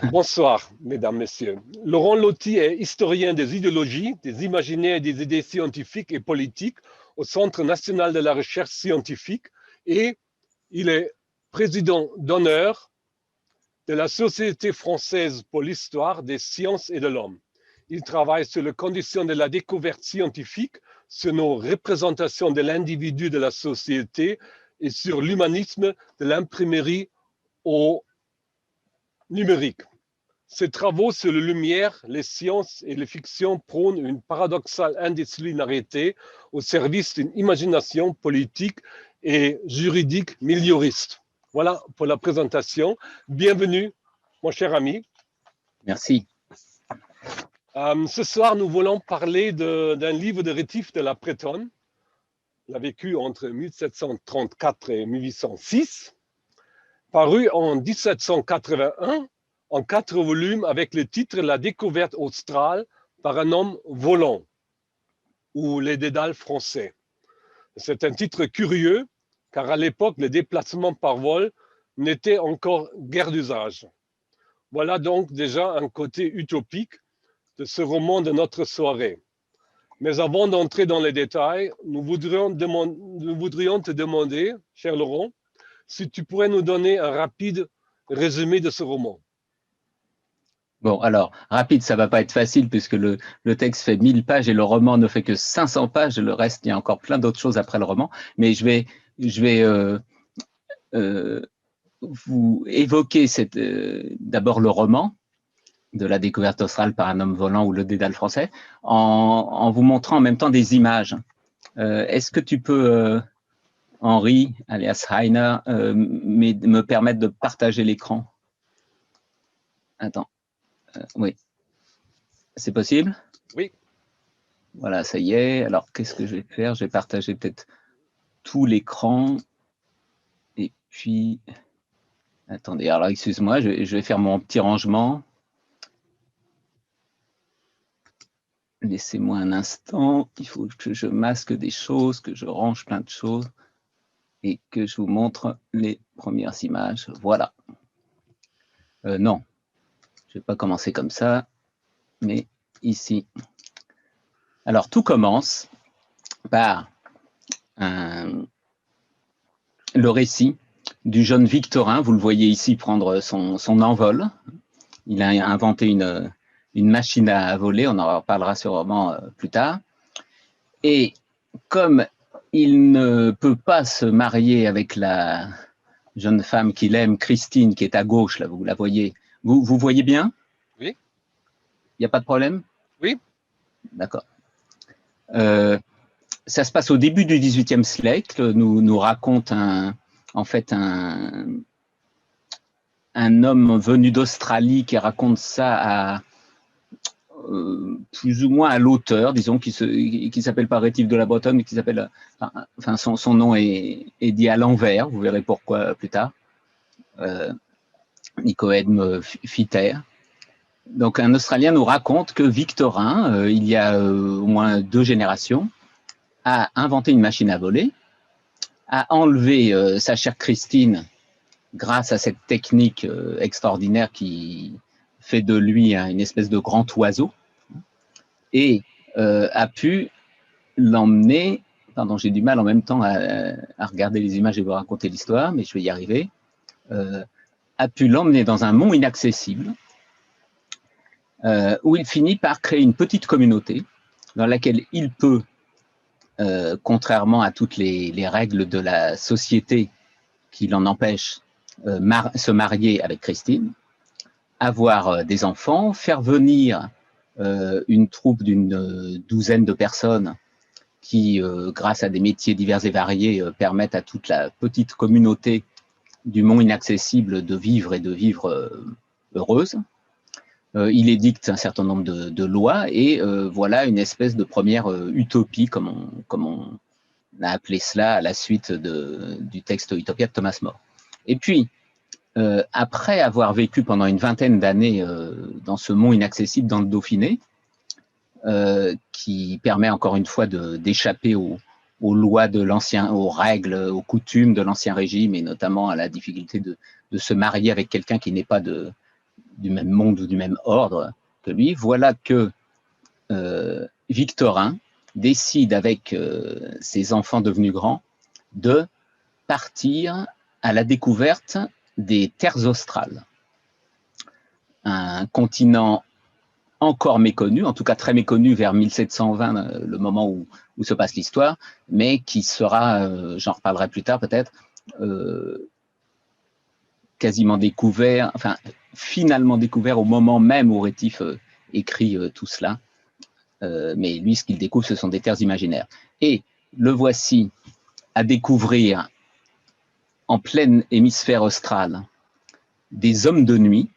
Bonsoir, mesdames, messieurs. Laurent Loti est historien des idéologies, des imaginaires et des idées scientifiques et politiques au Centre national de la recherche scientifique et il est président d'honneur de la Société française pour l'histoire des sciences et de l'homme. Il travaille sur les conditions de la découverte scientifique, sur nos représentations de l'individu de la société et sur l'humanisme de l'imprimerie au numérique. Ses travaux sur la lumière, les sciences et les fictions prônent une paradoxale indisciplinarité au service d'une imagination politique et juridique mélioriste. Voilà pour la présentation. Bienvenue, mon cher ami. Merci. Ce soir, nous voulons parler d'un livre de Rétif de la Bretonne. Il a vécu entre 1734 et 1806, paru en 1781 en 4 volumes avec le titre La découverte australe par un homme volant ou les dédales français. C'est un titre curieux car à l'époque, le déplacement par vol n'était encore guère d'usage. Voilà donc déjà un côté utopique de ce roman de notre soirée. Mais avant d'entrer dans les détails, nous voudrions te demander, cher Laurent, si tu pourrais nous donner un rapide résumé de ce roman. Bon, alors, rapide, ça va pas être facile puisque le texte fait 1000 pages et le roman ne fait que 500 pages. Le reste, il y a encore plein d'autres choses après le roman. Mais je vais vous évoquer d'abord le roman de la découverte australe par un homme volant ou le dédale français en vous montrant en même temps des images. Est-ce que tu peux, Henri, alias Heiner, me permettre de partager l'écran? Attends. Oui. C'est possible? Oui. Voilà, ça y est. Alors, qu'est-ce que je vais faire? Je vais partager peut-être tout l'écran. Et puis, attendez, alors excuse-moi, je vais faire mon petit rangement. Laissez-moi un instant. Il faut que je masque des choses, que je range plein de choses et que je vous montre les premières images. Voilà. Non, je ne vais pas commencer comme ça, mais ici. Alors, tout commence par le récit du jeune Victorin. Vous le voyez ici prendre son envol. Il a inventé une machine à voler, on en reparlera sûrement plus tard. Et comme il ne peut pas se marier avec la jeune femme qu'il aime, Christine, qui est à gauche, là, vous la voyez. Vous voyez bien? Oui. Il n'y a pas de problème? Oui. D'accord. Ça se passe au début du XVIIIe siècle, nous raconte en fait un homme venu d'Australie qui raconte ça à plus ou moins à l'auteur, disons, qui s'appelle pas Rétif de la Bretonne, mais qui s'appelle, enfin son nom est dit à l'envers, vous verrez pourquoi plus tard, Nicoèdme Fiter. Donc un Australien nous raconte que Victorin, il y a au moins 2 générations, a inventé une machine à voler, a enlevé sa chère Christine grâce à cette technique extraordinaire qui fait de lui une espèce de grand oiseau, et a pu l'emmener, pardon, j'ai du mal en même temps à regarder les images et vous raconter l'histoire, mais je vais y arriver, a pu l'emmener dans un mont inaccessible, où il finit par créer une petite communauté dans laquelle il peut, contrairement à toutes les règles de la société qui l'en empêchent, se marier avec Christine, avoir des enfants, faire venir une troupe d'une douzaine de personnes qui, grâce à des métiers divers et variés, permettent à toute la petite communauté du Mont Inaccessible de vivre et de vivre heureuse. Il édicte un certain nombre de lois et voilà une espèce de première utopie, comme on a appelé cela à la suite du texte Utopia de Thomas More. Et puis, après avoir vécu pendant une vingtaine d'années dans ce mont inaccessible dans le Dauphiné, qui permet encore une fois d'échapper aux lois de l'ancien, aux règles, aux coutumes de l'ancien régime, et notamment à la difficulté de se marier avec quelqu'un qui n'est pas du même monde ou du même ordre que lui, voilà que Victorin décide avec ses enfants devenus grands de partir à la découverte des terres australes, un continent encore méconnu, en tout cas très méconnu vers 1720, le moment où se passe l'histoire, mais qui sera, j'en reparlerai plus tard peut-être, quasiment découvert, enfin finalement découvert au moment même où Rétif écrit tout cela. Mais lui, ce qu'il découvre, ce sont des terres imaginaires. Et le voici à découvrir en plein hémisphère austral des hommes de nuit.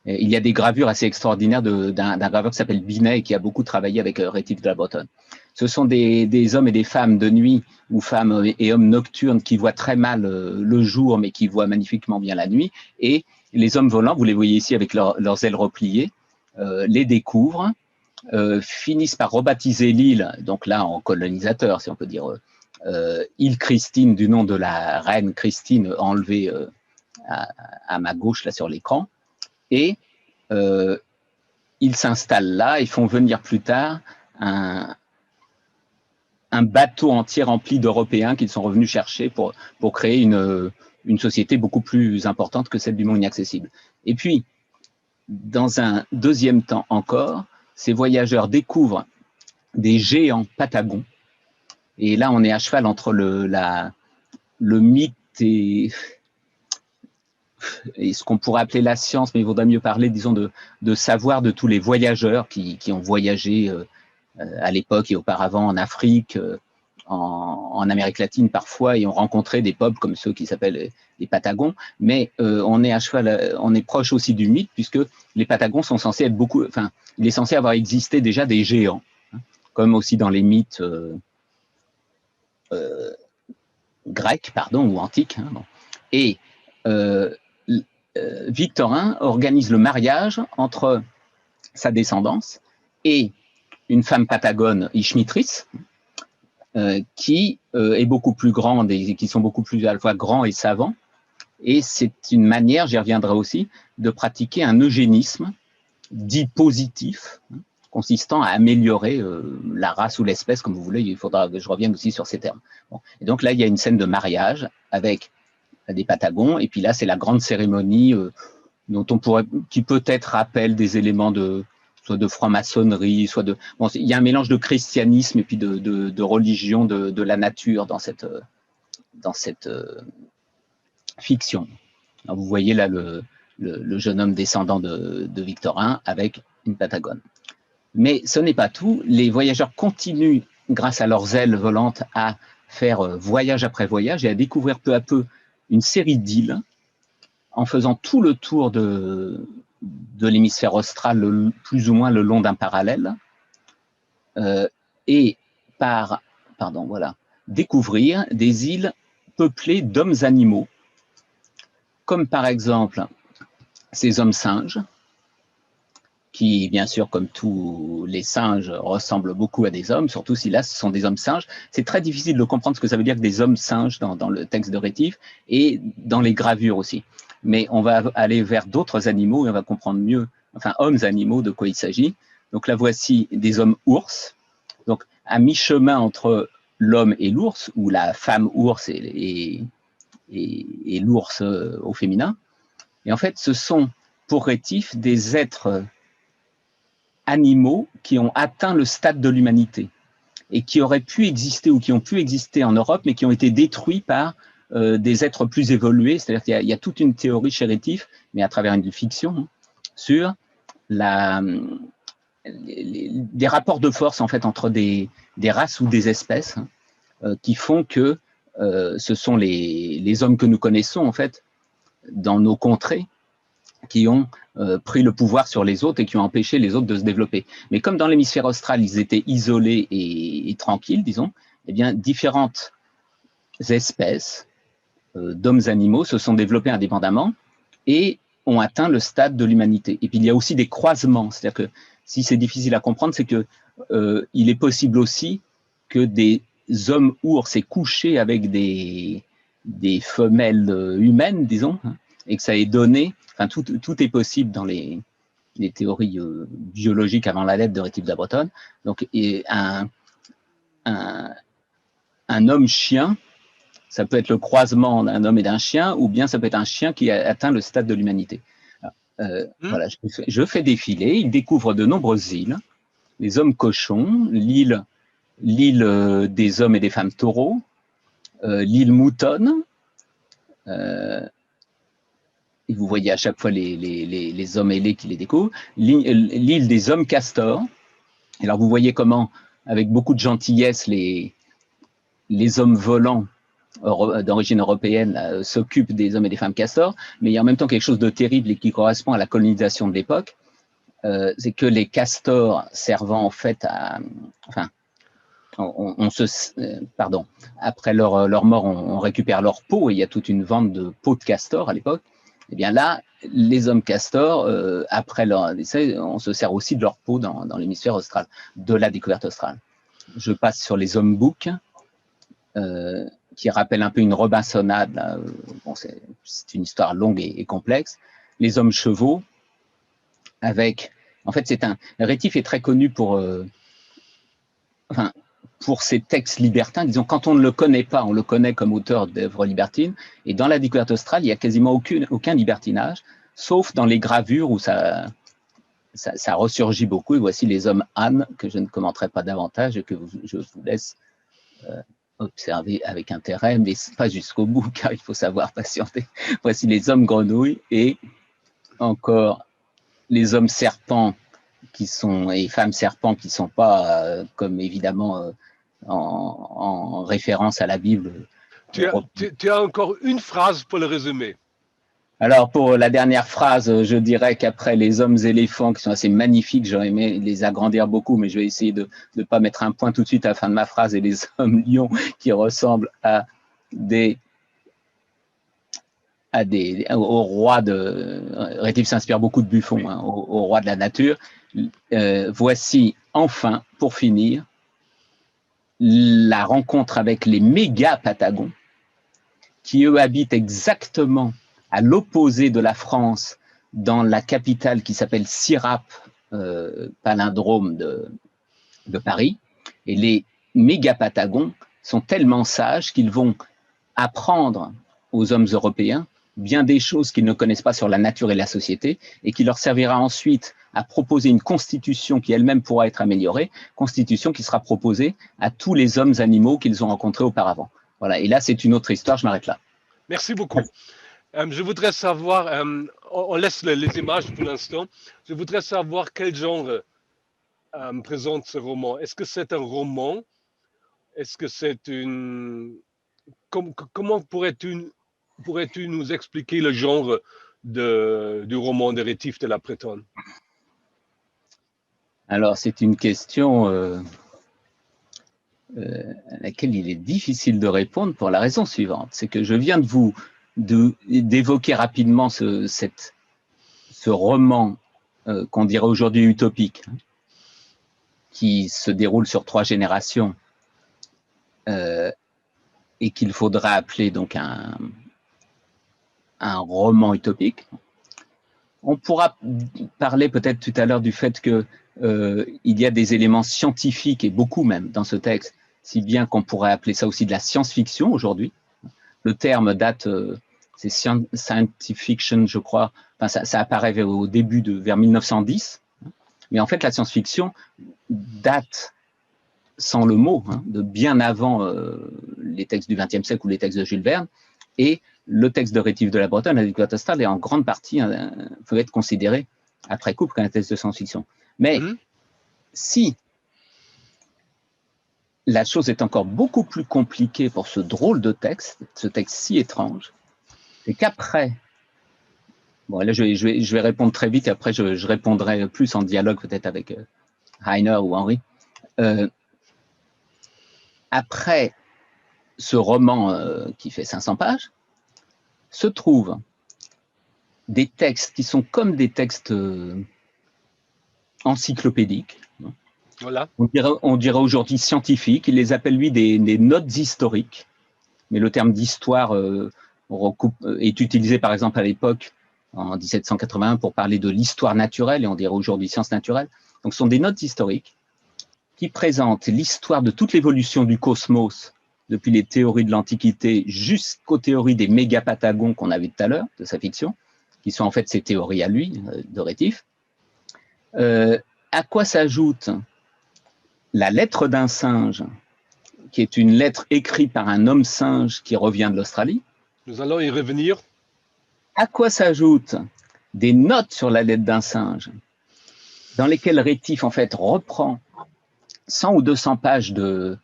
Il y a des gravures assez extraordinaires d'un graveur qui s'appelle Binet et qui a beaucoup travaillé avec Rétif de la Bretonne. Ce sont des hommes et des femmes de nuit, ou femmes et hommes nocturnes qui voient très mal le jour, mais qui voient magnifiquement bien la nuit. Et les hommes volants, vous les voyez ici avec leurs ailes repliées, les découvrent, finissent par rebaptiser l'île, donc là en colonisateur, si on peut dire, île Christine, du nom de la reine Christine enlevée à ma gauche là sur l'écran. Et ils s'installent là et font venir plus tard un bateau entier rempli d'Européens qu'ils sont revenus chercher pour créer une société beaucoup plus importante que celle du monde inaccessible. Et puis, dans un deuxième temps encore, ces voyageurs découvrent des géants patagons. Et là, on est à cheval entre le mythe et ce qu'on pourrait appeler la science, mais il vaudrait mieux parler, disons, de savoir de tous les voyageurs qui ont voyagé à l'époque et auparavant en Afrique, en Amérique latine parfois, et ont rencontré des peuples comme ceux qui s'appellent les Patagons. Mais on est à cheval, on est proche aussi du mythe, puisque les Patagons sont censés être beaucoup, enfin, il est censé avoir existé déjà des géants, hein, comme aussi dans les mythes grecs, pardon, ou antiques. Hein, bon. Et Victorin organise le mariage entre sa descendance et une femme patagone, Ishmitris, qui est beaucoup plus grande et qui sont beaucoup plus à la fois grands et savants. Et c'est une manière, j'y reviendrai aussi, de pratiquer un eugénisme dit positif, consistant à améliorer la race ou l'espèce, comme vous voulez. Il faudra que je revienne aussi sur ces termes. Bon. Et donc là, il y a une scène de mariage avec des Patagons, et puis là, c'est la grande cérémonie dont on pourrait, qui peut-être rappelle des éléments soit de franc-maçonnerie, soit de... Bon, il y a un mélange de christianisme et puis de religion de la nature dans cette fiction. Alors, vous voyez là le jeune homme descendant de Victorin avec une Patagone. Mais ce n'est pas tout. Les voyageurs continuent, grâce à leurs ailes volantes, à faire voyage après voyage et à découvrir peu à peu une série d'îles en faisant tout le tour de l'hémisphère austral, plus ou moins le long d'un parallèle, et découvrir des îles peuplées d'hommes animaux, comme par exemple ces hommes singes, qui, bien sûr, comme tous les singes, ressemblent beaucoup à des hommes, surtout si là, ce sont des hommes singes. C'est très difficile de comprendre ce que ça veut dire que des hommes singes dans le texte de Rétif et dans les gravures aussi. Mais on va aller vers d'autres animaux et on va comprendre mieux, enfin, hommes animaux, de quoi il s'agit. Donc là, voici des hommes ours, donc à mi-chemin entre l'homme et l'ours, ou la femme ours et l'ours au féminin. Et en fait, ce sont, pour Rétif, des êtres animaux qui ont atteint le stade de l'humanité et qui auraient pu exister ou qui ont pu exister en Europe, mais qui ont été détruits par des êtres plus évolués. C'est-à-dire qu'il y a toute une théorie chez Rétif, mais à travers une fiction, sur des rapports de force en fait entre des races ou des espèces qui font que ce sont les hommes que nous connaissons en fait dans nos contrées qui ont pris le pouvoir sur les autres et qui ont empêché les autres de se développer. Mais comme dans l'hémisphère austral, ils étaient isolés et tranquilles, disons, eh bien, différentes espèces d'hommes animaux se sont développées indépendamment et ont atteint le stade de l'humanité. Et puis, il y a aussi des croisements. C'est-à-dire que si c'est difficile à comprendre, c'est que il est possible aussi que des hommes ours aient couché avec des femelles humaines, disons, et que ça ait donné enfin tout est possible dans les théories biologiques avant la lettre de Rétif de la Bretonne. Donc un homme-chien, ça peut être le croisement d'un homme et d'un chien, ou bien ça peut être un chien qui a atteint le stade de l'humanité. Voilà, je fais défiler, il découvre de nombreuses îles, les hommes cochons, l'île des hommes et des femmes taureaux, l'île moutonne, et vous voyez à chaque fois les hommes ailés qui les découvrent, l'île des hommes castors. Alors vous voyez comment, avec beaucoup de gentillesse, les hommes volants d'origine européenne s'occupent des hommes et des femmes castors, mais il y a en même temps quelque chose de terrible et qui correspond à la colonisation de l'époque, c'est que les castors servant en fait à... Enfin, après leur mort, on récupère leur peau, et il y a toute une vente de peau de castor à l'époque. Et bien là, les hommes castors, après leur décès, on se sert aussi de leur peau dans l'hémisphère austral, de la découverte australe. Je passe sur les hommes boucs, qui rappellent un peu une robinsonnade. Bon, c'est une histoire longue et complexe. Les hommes chevaux, avec... En fait, Rétif est très connu pour... pour ses textes libertins. Disons, quand on ne le connaît pas, on le connaît comme auteur d'œuvres libertines, et dans la découverte australe, il n'y a quasiment aucun libertinage, sauf dans les gravures où ça ressurgit beaucoup. Et voici les hommes ânes, que je ne commenterai pas davantage et que je vous laisse observer avec intérêt, mais pas jusqu'au bout, car il faut savoir patienter. Voici les hommes grenouilles et encore les hommes serpents et femmes serpents qui ne sont pas, comme évidemment, en référence à la Bible. Tu as encore une phrase pour le résumer. Alors, pour la dernière phrase, je dirais qu'après les hommes éléphants, qui sont assez magnifiques, j'aurais aimé les agrandir beaucoup, mais je vais essayer de ne pas mettre un point tout de suite à la fin de ma phrase, et les hommes lions qui ressemblent au roi de... Rétif s'inspire beaucoup de Buffon, hein, au roi de la nature. Voici enfin, pour finir, la rencontre avec les méga Patagons, qui eux habitent exactement à l'opposé de la France, dans la capitale qui s'appelle Sirap, palindrome de Paris. Et les méga Patagons sont tellement sages qu'ils vont apprendre aux hommes européens bien des choses qu'ils ne connaissent pas sur la nature et la société, et qui leur servira ensuite à proposer une constitution qui elle-même pourra être améliorée, constitution qui sera proposée à tous les hommes animaux qu'ils ont rencontrés auparavant. Voilà, et là c'est une autre histoire, je m'arrête là. Merci beaucoup. Je voudrais savoir, on laisse les images pour l'instant, je voudrais savoir quel genre présente ce roman. Est-ce que c'est un roman? Est-ce que c'est une... Comment pourrais-tu nous expliquer le genre du roman de Rétif de la Bretonne? Alors, c'est une question à laquelle il est difficile de répondre pour la raison suivante. C'est que je viens d'évoquer rapidement ce roman qu'on dirait aujourd'hui utopique, hein, qui se déroule sur 3 générations et qu'il faudra appeler donc un roman utopique. On pourra parler peut-être tout à l'heure du fait que il y a des éléments scientifiques, et beaucoup même dans ce texte, si bien qu'on pourrait appeler ça aussi de la science-fiction aujourd'hui. Le terme date, c'est science fiction, je crois, enfin, ça apparaît au début vers 1910, mais en fait la science-fiction date, sans le mot, hein, de bien avant les textes du XXe siècle ou les textes de Jules Verne, et le texte de Rétif de la Bretonne, la découverte australe, est en grande partie, peut être considéré après coup comme un texte de science-fiction. Mais si la chose est encore beaucoup plus compliquée pour ce drôle de texte, ce texte si étrange, c'est qu'après, bon là je vais répondre très vite, et après je répondrai plus en dialogue peut-être avec Rainer ou Henri. Après ce roman qui fait 500 pages, se trouvent des textes qui sont comme des textes encyclopédiques. Voilà. On dirait aujourd'hui scientifiques. Il les appelle, lui, des notes historiques. Mais le terme d'histoire est utilisé, par exemple, à l'époque, en 1781 pour parler de l'histoire naturelle, et on dirait aujourd'hui sciences naturelles. Donc ce sont des notes historiques qui présentent l'histoire de toute l'évolution du cosmos depuis les théories de l'Antiquité jusqu'aux théories des mégapatagons qu'on a vu tout à l'heure, de sa fiction, qui sont en fait ses théories à lui, de Rétif. À quoi s'ajoute la lettre d'un singe, qui est une lettre écrite par un homme singe qui revient de l'Australie. Nous allons y revenir. À quoi s'ajoutent des notes sur la lettre d'un singe, dans lesquelles Rétif en fait reprend 100 ou 200 pages de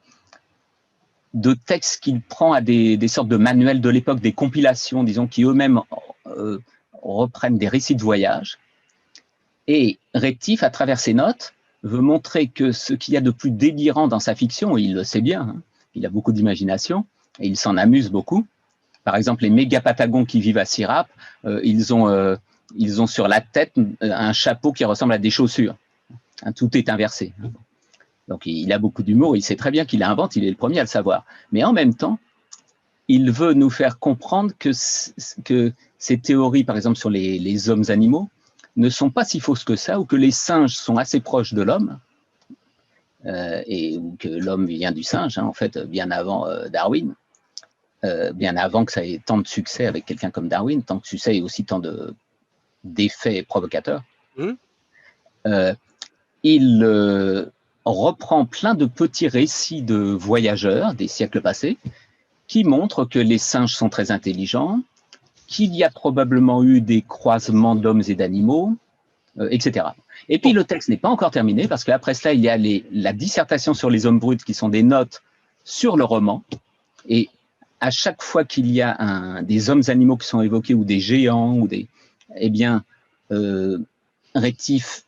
textes qu'il prend à des sortes de manuels de l'époque, des compilations, disons, qui eux-mêmes reprennent des récits de voyage. Et Rétif, à travers ses notes, veut montrer que ce qu'il y a de plus délirant dans sa fiction, et il le sait bien, hein, il a beaucoup d'imagination, et il s'en amuse beaucoup. Par exemple, les mégapatagons qui vivent à Sirap, ils ont sur la tête un chapeau qui ressemble à des chaussures. Hein, tout est inversé. Donc il a beaucoup d'humour, il sait très bien qu'il invente, il est le premier à le savoir. Mais en même temps, il veut nous faire comprendre que ces théories, par exemple sur les hommes animaux, ne sont pas si fausses que ça, ou que les singes sont assez proches de l'homme, ou que l'homme vient du singe, hein, en fait, bien avant Darwin, bien avant que ça ait tant de succès avec quelqu'un comme Darwin, tant de succès et aussi tant d'effets provocateurs. Il reprend plein de petits récits de voyageurs des siècles passés qui montrent que les singes sont très intelligents, qu'il y a probablement eu des croisements d'hommes et d'animaux, etc. Et puis le texte n'est pas encore terminé parce qu'après cela, il y a la dissertation sur les hommes bruts qui sont des notes sur le roman. Et à chaque fois qu'il y a des hommes animaux qui sont évoqués ou des géants, ou eh bien, Rétif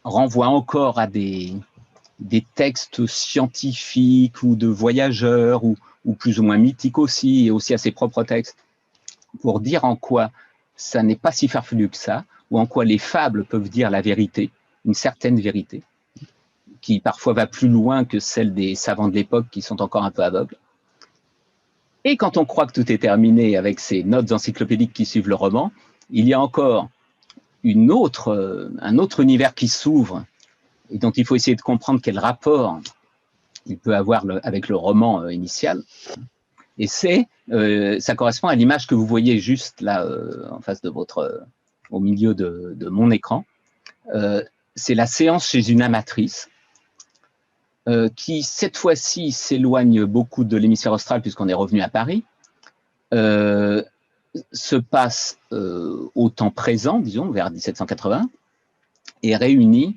renvoie encore à des textes scientifiques ou de voyageurs ou plus ou moins mythiques aussi, et aussi à ses propres textes, pour dire en quoi ça n'est pas si farfelu que ça, ou en quoi les fables peuvent dire la vérité, une certaine vérité, qui parfois va plus loin que celle des savants de l'époque qui sont encore un peu aveugles. Et quand on croit que tout est terminé avec ces notes encyclopédiques qui suivent le roman, il y a encore un autre univers qui s'ouvre, et dont il faut essayer de comprendre quel rapport il peut avoir avec le roman initial. Et ça correspond à l'image que vous voyez juste là, en face de au milieu de mon écran. C'est la séance chez une amatrice, qui cette fois-ci s'éloigne beaucoup de l'hémisphère austral puisqu'on est revenu à Paris, se passe au temps présent, disons, vers 1780, et réunit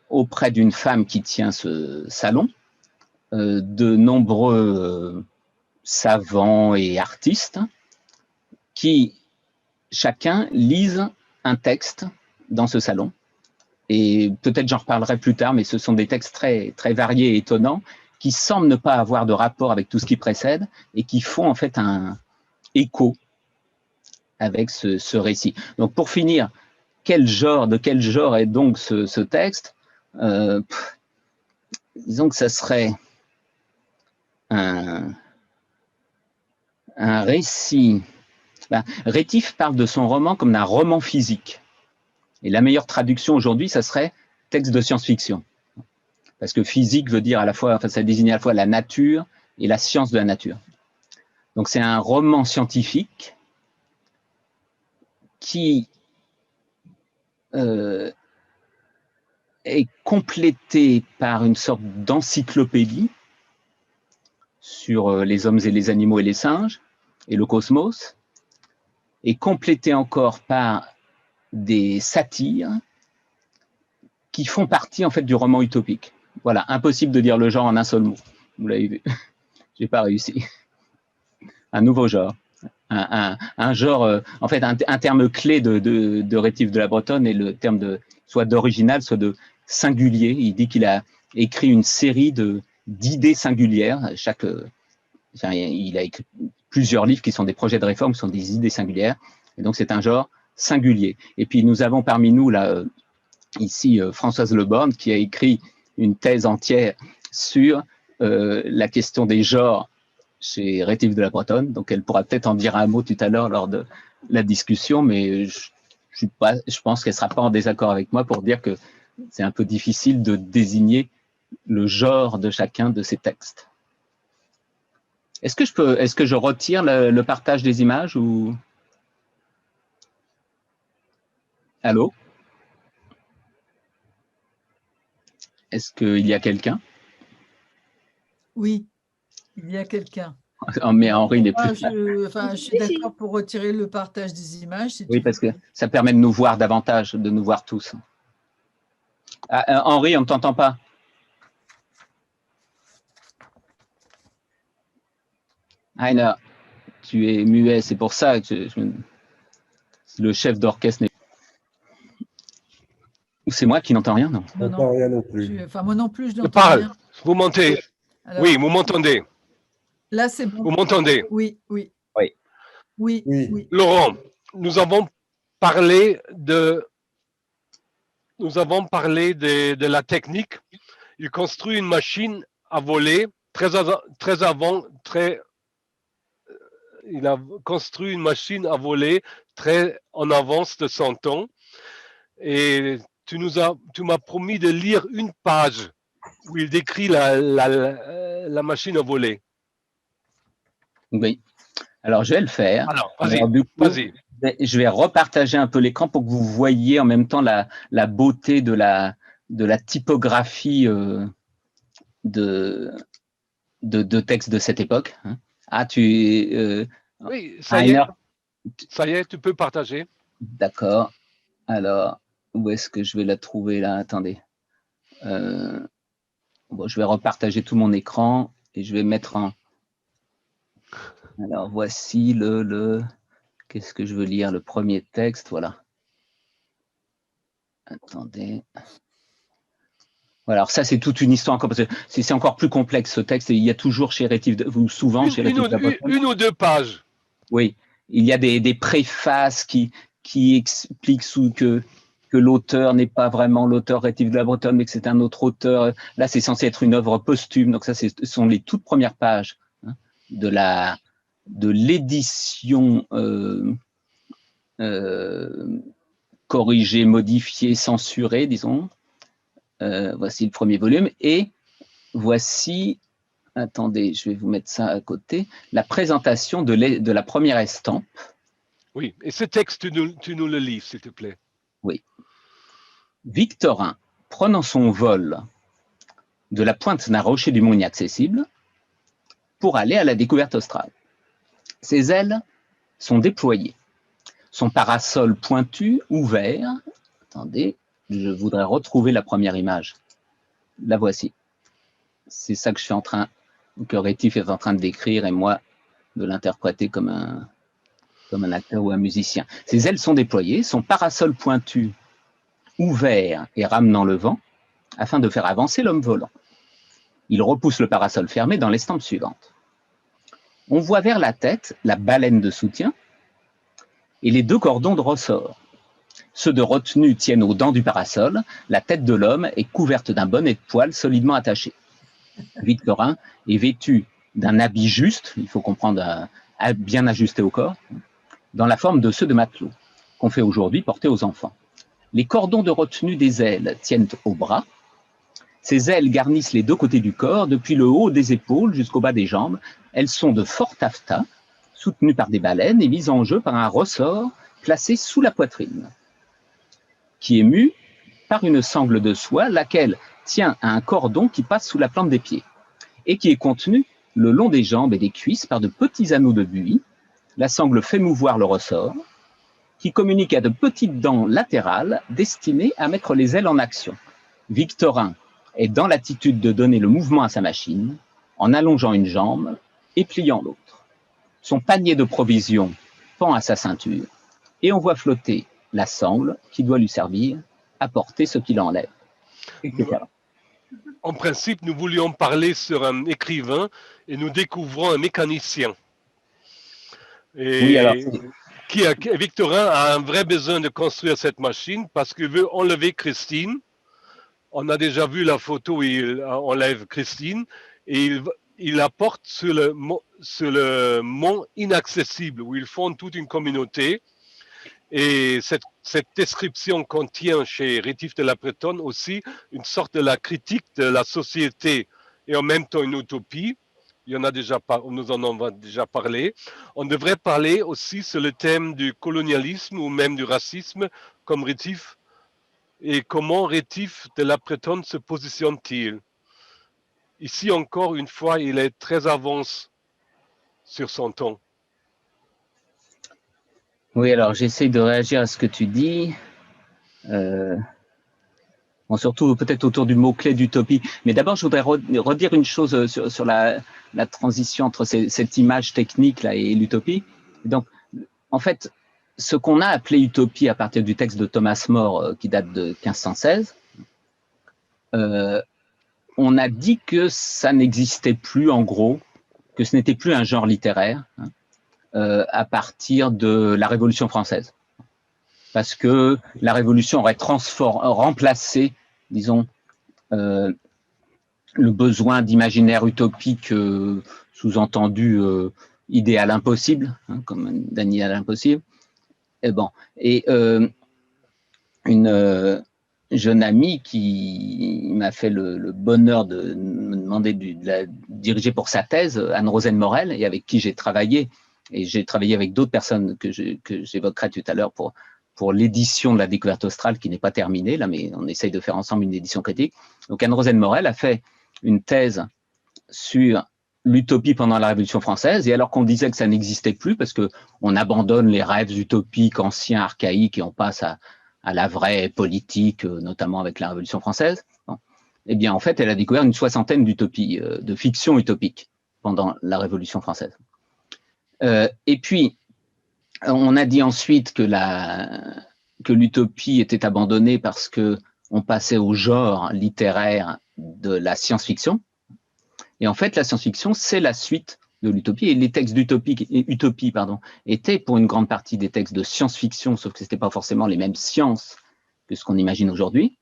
auprès d'une femme qui tient ce salon, de nombreux savants et artistes qui, chacun, lisent un texte dans ce salon. Et peut-être j'en reparlerai plus tard, mais ce sont des textes très, très variés et étonnants qui semblent ne pas avoir de rapport avec tout ce qui précède et qui font en fait un écho avec ce récit. Donc pour finir, de quel genre est donc ce texte? Disons que ça serait un récit. Rétif parle de son roman comme d'un roman physique. Et la meilleure traduction aujourd'hui, ça serait texte de science-fiction. Parce que physique veut dire à la fois, enfin, ça désigne à la fois la nature et la science de la nature. Donc c'est un roman scientifique qui est complété par une sorte d'encyclopédie sur les hommes et les animaux et les singes et le cosmos, et complété encore par des satires qui font partie en fait du roman utopique. Voilà, impossible de dire le genre en un seul mot. Vous l'avez vu, j'ai pas réussi. Un nouveau genre, un genre, en fait, un terme clé de Rétif de la Bretonne est le terme soit d'original, soit de singulier. Il dit qu'il a écrit une série d'idées singulières. Il a écrit plusieurs livres qui sont des projets de réforme, qui sont des idées singulières. Et donc c'est un genre singulier. Et puis nous avons parmi nous là ici Françoise Le Borne qui a écrit une thèse entière sur la question des genres chez Rétif de la Bretonne. Donc elle pourra peut-être en dire un mot tout à l'heure lors de la discussion, mais je pense qu'elle ne sera pas en désaccord avec moi pour dire que c'est un peu difficile de désigner le genre de chacun de ces textes. Est-ce que je retire le partage des images ou... Allô? Est-ce qu'il y a quelqu'un? Oui, il y a quelqu'un. Mais Henri n'est plus. Je suis d'accord pour retirer le partage des images. Si Oui, parce que ça permet de nous voir davantage, de nous voir tous. Ah, Henri, on ne t'entend pas. Heiner, tu es muet, c'est pour ça que le chef d'orchestre n'est... Ou c'est moi qui n'entends rien, non? Non, n'entends rien non plus. moi non plus, je Je n'entends parle. rien. Vous m'entendez? Alors, Oui, vous m'entendez? là, c'est bon. Vous m'entendez? Oui, oui. Oui. Oui, Oui. oui. Laurent, nous avons parlé de la technique. Il construit une machine à voler il a construit une machine à voler très en avance de son temps. Et tu m'as promis de lire une page où il décrit la machine à voler. Oui. Alors, je vais le faire. Alors, vas-y, Alors, du coup, vas-y. je vais repartager un peu l'écran pour que vous voyez en même temps la beauté de la typographie de texte de cette époque. Ah, Oui, ça y Heiner, est, tu peux partager. d'accord. Alors, où est-ce que je vais la trouver là? Attendez. Bon, je vais repartager tout mon écran et je vais mettre en... Alors, voici Qu'est-ce que je veux lire? Le premier texte, voilà. Attendez. Voilà, alors ça, c'est toute une histoire encore, parce que c'est encore plus complexe ce texte, et il y a toujours chez Rétif, ou souvent chez Rétif une ou deux pages. Oui, il y a des préfaces qui expliquent que l'auteur n'est pas vraiment l'auteur Rétif de la Bretonne, mais que c'est un autre auteur. Là, c'est censé être une œuvre posthume, donc ça, ce sont les toutes premières pages de l'édition corrigée, modifiée, censurée, disons. Voici le premier volume, et voici, attendez, je vais vous mettre ça à côté, la présentation de la première estampe. Oui, et ce texte, tu nous le lis, s'il te plaît. Oui. Victorin, prenant son vol de la pointe d'un rocher du mont inaccessible pour aller à la découverte australe. Ses ailes sont déployées, son parasol pointu, ouvert. Attendez, je voudrais retrouver la première image. La voici. C'est ça que que Rétif est en train de décrire et moi de l'interpréter comme un acteur ou un musicien. Ses ailes sont déployées, son parasol pointu ouvert et ramenant le vent afin de faire avancer l'homme volant. Il repousse le parasol fermé dans l'estampe suivante. On voit vers la tête la baleine de soutien et les deux cordons de ressort. Ceux de retenue tiennent aux dents du parasol, la tête de l'homme est couverte d'un bonnet de poils solidement attaché. Victorin est vêtu d'un habit juste, il faut comprendre, bien ajusté au corps, dans la forme de ceux de matelot, qu'on fait aujourd'hui porter aux enfants. Les cordons de retenue des ailes tiennent aux bras. Ces ailes garnissent les deux côtés du corps, depuis le haut des épaules jusqu'au bas des jambes. Elles sont de fort taffetas, soutenues par des baleines et mises en jeu par un ressort placé sous la poitrine, qui est mue par une sangle de soie, laquelle tient à un cordon qui passe sous la plante des pieds et qui est contenu le long des jambes et des cuisses par de petits anneaux de buis. La sangle fait mouvoir le ressort, qui communique à de petites dents latérales destinées à mettre les ailes en action. Victorin est dans l'attitude de donner le mouvement à sa machine, en allongeant une jambe et pliant l'autre. Son panier de provisions pend à sa ceinture, et on voit flotter la sangle qui doit lui servir à porter ce qu'il enlève, etc. En principe, nous voulions parler sur un écrivain et nous découvrons un mécanicien. Et oui, alors, Victorin a un vrai besoin de construire cette machine parce qu'il veut enlever Christine. On a déjà vu la photo où il enlève Christine et il la porte sur le mont inaccessible où ils font toute une communauté. Et cette description contient chez Rétif de la Bretonne aussi une sorte de la critique de la société et en même temps une utopie. Nous en avons déjà parlé. On devrait parler aussi sur le thème du colonialisme ou même du racisme comme Rétif. Et comment Rétif de la Bretonne se positionne-t-il? Ici encore une fois, il est très avance sur son temps. Oui, alors j'essaie de réagir à ce que tu dis. Bon, surtout peut-être autour du mot-clé d'utopie. Mais d'abord, je voudrais redire une chose sur la transition entre cette image technique là et l'utopie. Donc, en fait, ce qu'on a appelé utopie à partir du texte de Thomas More, qui date de 1516, on a dit que ça n'existait plus, en gros, que ce n'était plus un genre littéraire à partir de la Révolution française. Parce que la Révolution aurait remplacé, disons, le besoin d'imaginaire utopique, sous-entendu idéal impossible, comme d'un idéal impossible. Et bon, et une jeune amie qui m'a fait le bonheur de me demander de la diriger pour sa thèse, Anne-Rosane Morel, et avec qui j'ai travaillé, et j'ai travaillé avec d'autres personnes que j'évoquerai tout à l'heure pour l'édition de la découverte australe qui n'est pas terminée, là, mais on essaye de faire ensemble une édition critique. Donc Anne-Rosane Morel a fait une thèse sur l'utopie pendant la Révolution française, et alors qu'on disait que ça n'existait plus, parce qu'on abandonne les rêves utopiques anciens, archaïques, et on passe à la vraie politique, notamment avec la Révolution française, bon, eh bien en fait elle a découvert une soixantaine d'utopies, de fictions utopiques pendant la Révolution française. Et puis, on a dit ensuite que l'utopie était abandonnée parce qu'on passait au genre littéraire de la science-fiction. Et en fait, la science-fiction, c'est la suite de l'utopie. Et les textes utopie, étaient pour une grande partie des textes de science-fiction, sauf que ce n'était pas forcément les mêmes sciences que ce qu'on imagine aujourd'hui.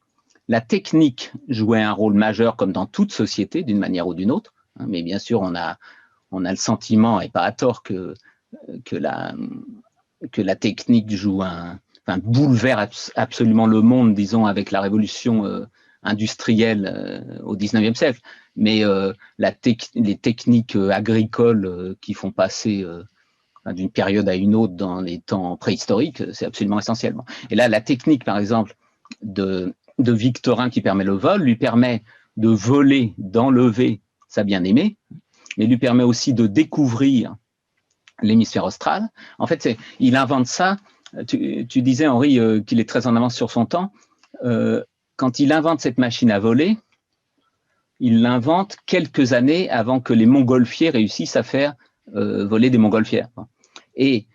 La technique jouait un rôle majeur, comme dans toute société, d'une manière ou d'une autre. Mais bien sûr, on a le sentiment, et pas à tort, que la technique bouleverse absolument le monde, disons, avec la révolution industrielle au XIXe siècle. Mais les techniques agricoles qui font passer d'une période à une autre dans les temps préhistoriques, c'est absolument essentiel. Et là, la technique, par exemple, de Victorin qui permet le vol, lui permet de voler, d'enlever sa bien-aimée, mais lui permet aussi de découvrir l'hémisphère austral. En fait, il invente ça. Tu disais, Henri, qu'il est très en avance sur son temps. Quand il invente cette machine à voler, il l'invente quelques années avant que les montgolfiers réussissent à faire voler des montgolfières. Et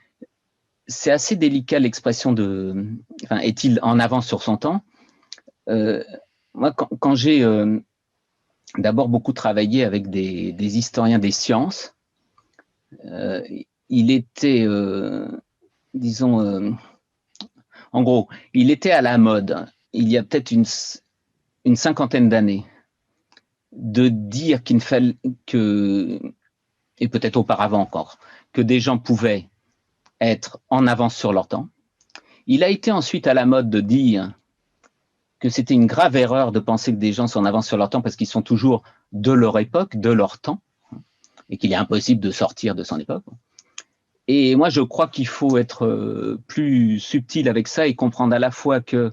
c'est assez délicat l'expression de... Enfin, est-il en avance sur son temps? Moi, quand j'ai d'abord beaucoup travaillé avec des historiens des sciences, il était, disons, en gros, il était à la mode, il y a peut-être une cinquantaine d'années, de dire qu'il ne fallait que, et peut-être auparavant encore, que des gens pouvaient être en avance sur leur temps. Il a été ensuite à la mode de dire que c'était une grave erreur de penser que des gens sont en avance sur leur temps parce qu'ils sont toujours de leur époque, de leur temps, et qu'il est impossible de sortir de son époque. Et moi, je crois qu'il faut être plus subtil avec ça et comprendre à la fois que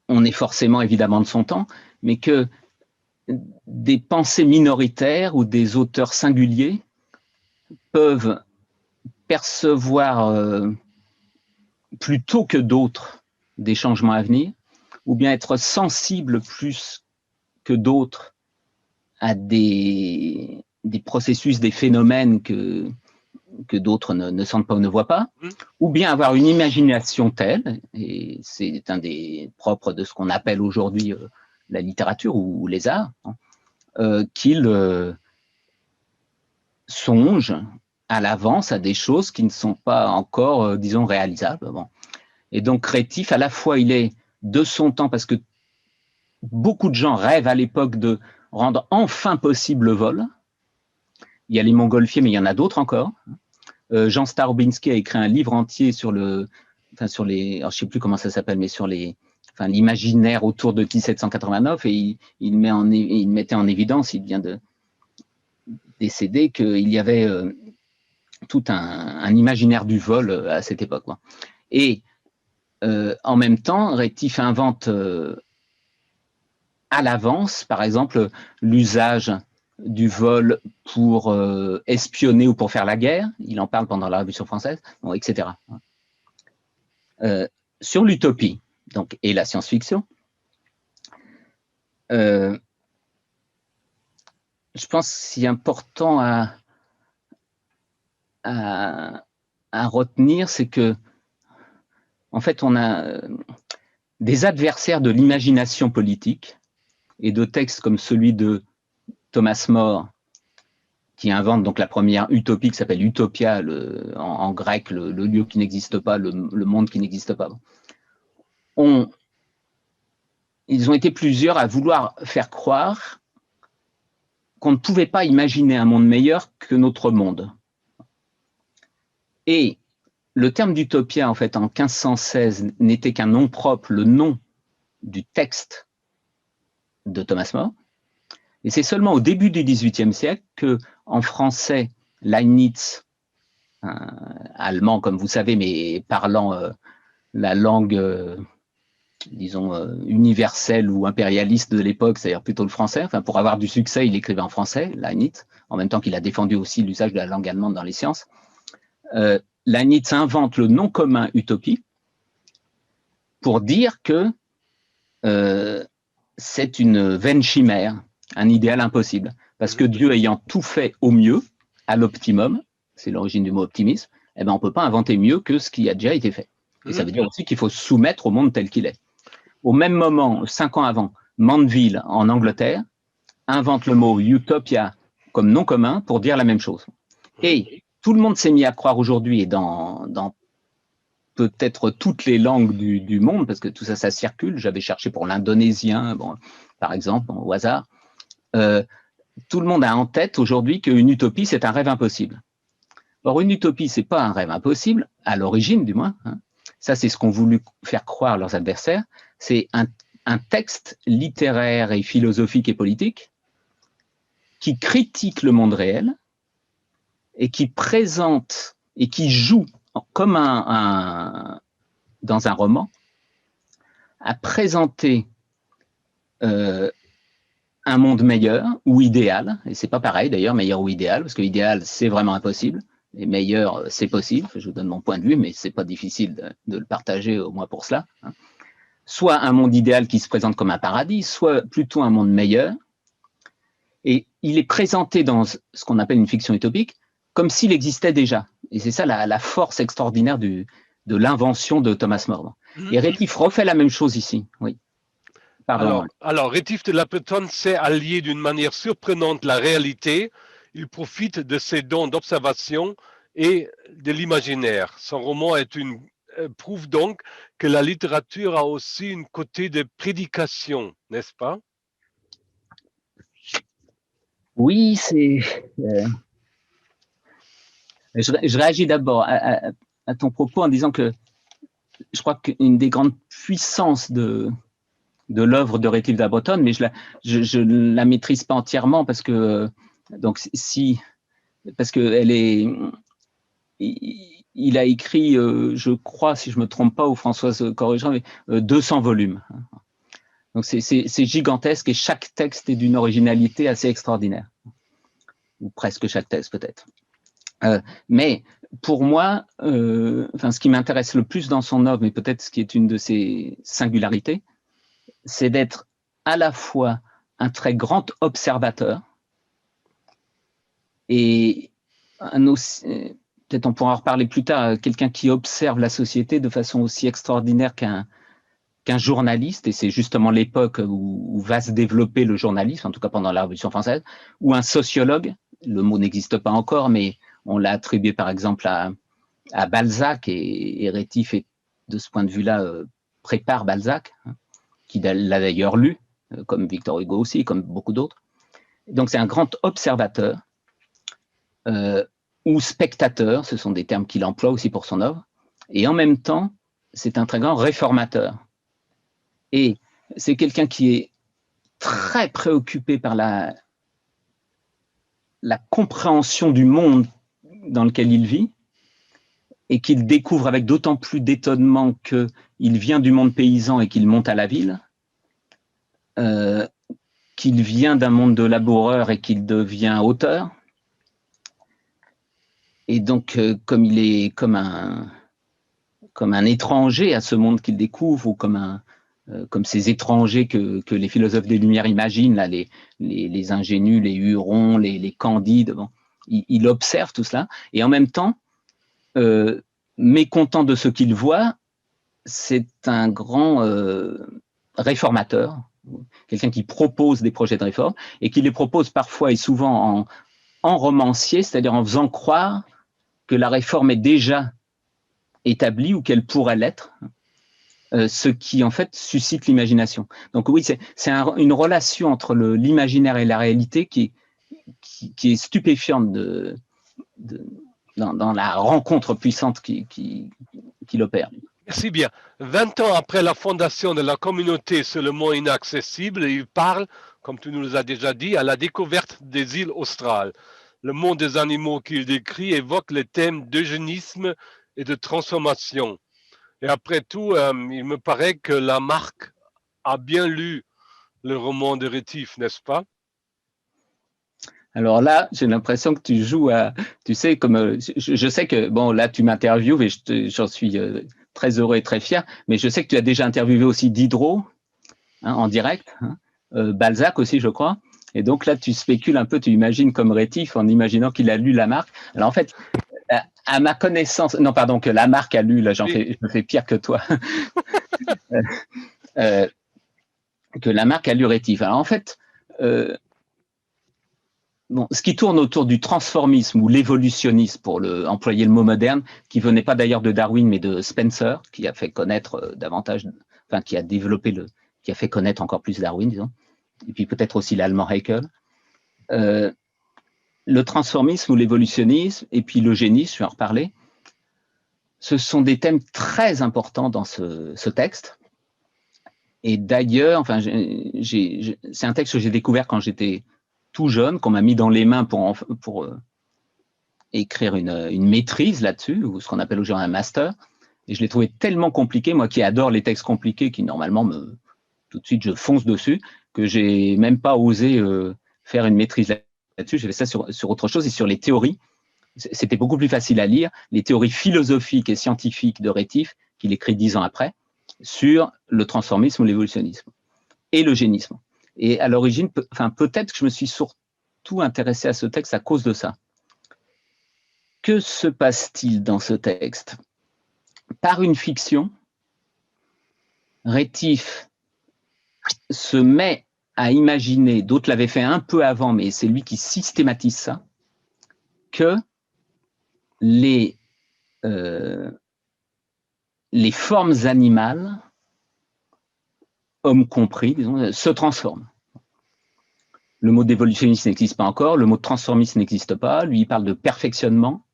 on est forcément évidemment de son temps, mais que des pensées minoritaires ou des auteurs singuliers peuvent percevoir plus tôt que d'autres des changements à venir, ou bien être sensibles plus que d'autres à des processus, des phénomènes que d'autres ne sentent pas ou ne voient pas, ou bien avoir une imagination telle, et c'est un des propres de ce qu'on appelle aujourd'hui la littérature ou les arts, qu'ils songent à l'avance à des choses qui ne sont pas encore, disons, réalisables. Bon. Et donc, Rétif, à la fois, il est de son temps, parce que beaucoup de gens rêvent à l'époque de rendre enfin possible le vol. Il y a les montgolfiers, mais il y en a d'autres encore. Jean Starobinski a écrit un livre entier sur les, alors je sais plus comment ça s'appelle, mais sur l'imaginaire autour de 1789, et il mettait en évidence, il vient de décéder, qu'il y avait tout un imaginaire du vol à cette époque. Et en même temps, Rétif invente à l'avance, par exemple, l'usage du vol pour espionner ou pour faire la guerre. Il en parle pendant la Révolution française, bon, etc. Sur l'utopie et la science-fiction, je pense que c'est important à retenir, c'est que, en fait, on a des adversaires de l'imagination politique et de textes comme celui de Thomas More, qui invente donc la première utopie qui s'appelle Utopia, en grec, le lieu qui n'existe pas, le monde qui n'existe pas. Ils ont été plusieurs à vouloir faire croire qu'on ne pouvait pas imaginer un monde meilleur que notre monde. Et le terme d'utopia, en fait, en 1516, n'était qu'un nom propre, le nom du texte de Thomas More. Et c'est seulement au début du XVIIIe siècle que, en français, Leibniz, allemand comme vous savez, mais parlant la langue, disons, universelle ou impérialiste de l'époque, c'est-à-dire plutôt le français, enfin, pour avoir du succès, il écrivait en français, Leibniz, en même temps qu'il a défendu aussi l'usage de la langue allemande dans les sciences. Leibniz invente le nom commun utopie pour dire que c'est une vaine chimère, un idéal impossible, parce que Dieu ayant tout fait au mieux, à l'optimum, c'est l'origine du mot optimisme, eh ben on ne peut pas inventer mieux que ce qui a déjà été fait. Et ça veut dire aussi qu'il faut se soumettre au monde tel qu'il est. Au même moment, 5 ans avant, Mandeville, en Angleterre, invente le mot utopia comme nom commun pour dire la même chose. Et tout le monde s'est mis à croire aujourd'hui, et dans peut-être toutes les langues du monde, parce que tout ça, ça circule. J'avais cherché pour l'indonésien, bon, par exemple, au hasard. Tout le monde a en tête aujourd'hui qu'une utopie, c'est un rêve impossible. Or, une utopie, c'est pas un rêve impossible, à l'origine du moins. Ça, c'est ce qu'ont voulu faire croire leurs adversaires. C'est un texte littéraire et philosophique et politique qui critique le monde réel et qui présente et qui joue comme dans un roman, à présenter un monde meilleur ou idéal, et c'est pas pareil d'ailleurs, meilleur ou idéal, parce que idéal, c'est vraiment impossible, et meilleur, c'est possible, je vous donne mon point de vue, mais c'est pas difficile de le partager, au moins pour cela. Soit un monde idéal qui se présente comme un paradis, soit plutôt un monde meilleur, et il est présenté dans ce qu'on appelle une fiction utopique, comme s'il existait déjà. Et c'est ça la force extraordinaire de l'invention de Thomas More. Et Rétif refait la même chose ici. Oui. Pardon. Alors Rétif de la Bretonne sait allier d'une manière surprenante la réalité. Il profite de ses dons d'observation et de l'imaginaire. Son roman prouve donc que la littérature a aussi une côté de prédication, n'est-ce pas? Oui, c'est... Je réagis d'abord à ton propos en disant que je crois qu'une des grandes puissances de l'œuvre de Rétif de la Bretonne, mais je ne la maîtrise pas entièrement parce que il a écrit, je crois, si je me trompe pas, ou Françoise corrigeant, mais 200 volumes. Donc c'est gigantesque et chaque texte est d'une originalité assez extraordinaire, ou presque chaque texte peut-être. Mais pour moi, ce qui m'intéresse le plus dans son œuvre, mais peut-être ce qui est une de ses singularités, c'est d'être à la fois un très grand observateur et peut-être on pourra en reparler plus tard, quelqu'un qui observe la société de façon aussi extraordinaire qu'un journaliste, et c'est justement l'époque où va se développer le journalisme, en tout cas pendant la Révolution française, ou un sociologue, le mot n'existe pas encore, mais on l'a attribué par exemple à Balzac, et Rétif, de ce point de vue-là, prépare Balzac, qui l'a d'ailleurs lu, comme Victor Hugo aussi, comme beaucoup d'autres. Donc, c'est un grand observateur ou spectateur, ce sont des termes qu'il emploie aussi pour son œuvre, et en même temps, c'est un très grand réformateur. Et c'est quelqu'un qui est très préoccupé par la compréhension du monde dans lequel il vit, et qu'il découvre avec d'autant plus d'étonnement qu'il vient du monde paysan et qu'il monte à la ville, qu'il vient d'un monde de laboureurs et qu'il devient auteur. Et donc, comme il est comme un étranger à ce monde qu'il découvre, ou comme ces étrangers que les philosophes des Lumières imaginent, là, les ingénus, les Hurons, les Candides, bon, il observe tout cela, et en même temps, mécontent de ce qu'il voit, c'est un grand réformateur, quelqu'un qui propose des projets de réforme, et qui les propose parfois et souvent en romancier, c'est-à-dire en faisant croire que la réforme est déjà établie ou qu'elle pourrait l'être, ce qui en fait suscite l'imagination. Donc oui, c'est une relation entre l'imaginaire et la réalité qui est stupéfiante dans la rencontre puissante qu'il opère. Merci bien. 20 ans après la fondation de la communauté sur le monde inaccessible, il parle, comme tu nous as déjà dit, à la découverte des îles australes. Le monde des animaux qu'il décrit évoque les thèmes d'eugénisme et de transformation. Et après tout, il me paraît que Lamarck a bien lu le roman de Rétif, n'est-ce pas? Alors là, j'ai l'impression que tu joues à… Tu sais, comme je sais que… Bon, là, tu m'interviews et j'en suis très heureux et très fier, mais je sais que tu as déjà interviewé aussi Diderot, hein, en direct, hein, Balzac aussi, je crois. Et donc là, tu spécules un peu, tu imagines comme Rétif en imaginant qu'il a lu Lamarck. Alors en fait, à ma connaissance… Non, pardon, que Lamarck a lu, là, je fais pire que toi. Que Lamarck a lu Rétif. Alors en fait… bon, ce qui tourne autour du transformisme ou l'évolutionnisme, pour employer le mot moderne, qui venait pas d'ailleurs de Darwin, mais de Spencer, qui a fait connaître davantage, enfin, qui a développé qui a fait connaître encore plus Darwin, disons, et puis peut-être aussi l'allemand Haeckel. Le transformisme ou l'évolutionnisme, et puis l'eugénisme, je vais en reparler, ce sont des thèmes très importants dans ce texte. Et d'ailleurs, enfin, c'est un texte que j'ai découvert quand j'étais tout jeune, qu'on m'a mis dans les mains pour écrire une maîtrise là-dessus, ou ce qu'on appelle aujourd'hui un master. Et je l'ai trouvé tellement compliqué, moi qui adore les textes compliqués, qui normalement, tout de suite, je fonce dessus, que j'ai même pas osé faire une maîtrise là-dessus. J'ai fait ça sur autre chose, et sur les théories. C'était beaucoup plus facile à lire, les théories philosophiques et scientifiques de Rétif, qu'il écrit 10 ans après, sur le transformisme ou l'évolutionnisme, et l'eugénisme. Et à l'origine, peut-être que je me suis surtout intéressé à ce texte à cause de ça. Que se passe-t-il dans ce texte? Par une fiction, Rétif se met à imaginer, d'autres l'avaient fait un peu avant, mais c'est lui qui systématise ça, que les formes animales, hommes compris, disons, se transforment. Le mot d'évolutionniste n'existe pas encore, le mot de transformiste n'existe pas, lui il parle de perfectionnement,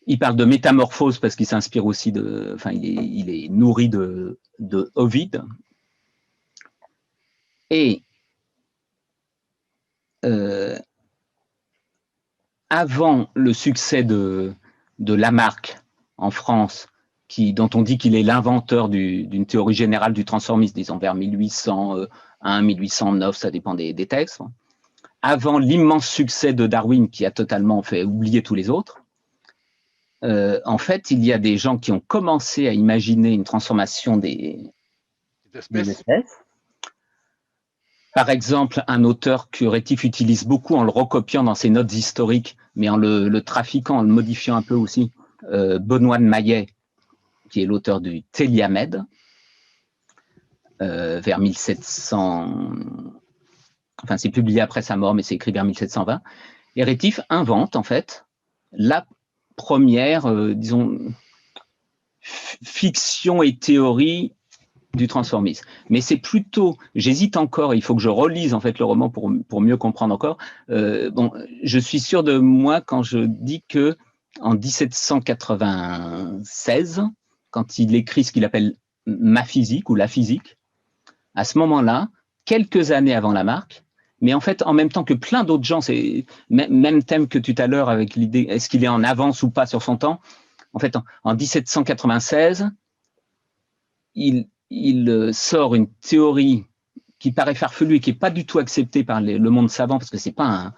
il parle de métamorphose parce qu'il s'inspire aussi il est nourri de Ovide. Et avant le succès de Lamarck en France, dont on dit qu'il est l'inventeur d'une théorie générale du transformisme, disons vers 1801, 1809, ça dépend des textes, avant l'immense succès de Darwin qui a totalement fait oublier tous les autres, en fait, il y a des gens qui ont commencé à imaginer une transformation des espèces. Par exemple, un auteur que Rétif utilise beaucoup en le recopiant dans ses notes historiques, mais en le trafiquant, en le modifiant un peu aussi, Benoît de Maillet, qui est l'auteur du Téliamède, vers 1700, enfin c'est publié après sa mort, mais c'est écrit vers 1720, et Rétif invente en fait la première, disons, fiction et théorie du transformisme. Mais c'est plutôt, j'hésite encore, il faut que je relise en fait le roman pour mieux comprendre encore. Bon, je suis sûr de moi quand je dis que en 1796, quand il écrit ce qu'il appelle Ma physique ou La physique, à ce moment-là, quelques années avant Lamarck, mais en fait, en même temps que plein d'autres gens, c'est même thème que tout à l'heure avec l'idée, est-ce qu'il est en avance ou pas sur son temps? En fait, en 1796, il sort une théorie qui paraît farfelue et qui n'est pas du tout acceptée par le monde savant, parce que c'est pas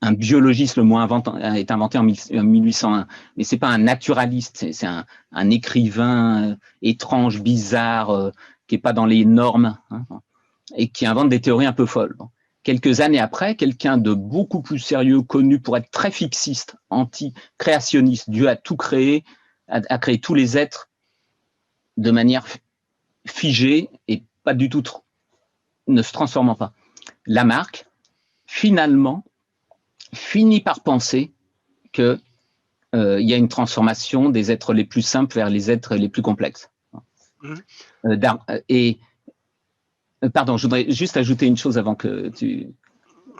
un biologiste, le mot est inventé en 1801, mais c'est pas un naturaliste, c'est un écrivain étrange, bizarre, qui n'est pas dans les normes, hein, et qui invente des théories un peu folles. Bon. Quelques années après, quelqu'un de beaucoup plus sérieux, connu pour être très fixiste, anti-créationniste, Dieu a tout créé, a créé tous les êtres de manière figée et pas du tout, ne se transformant pas. Lamarck, finalement, finit par penser qu'il y a une transformation des êtres les plus simples vers les êtres les plus complexes. Pardon, je voudrais juste ajouter une chose avant que tu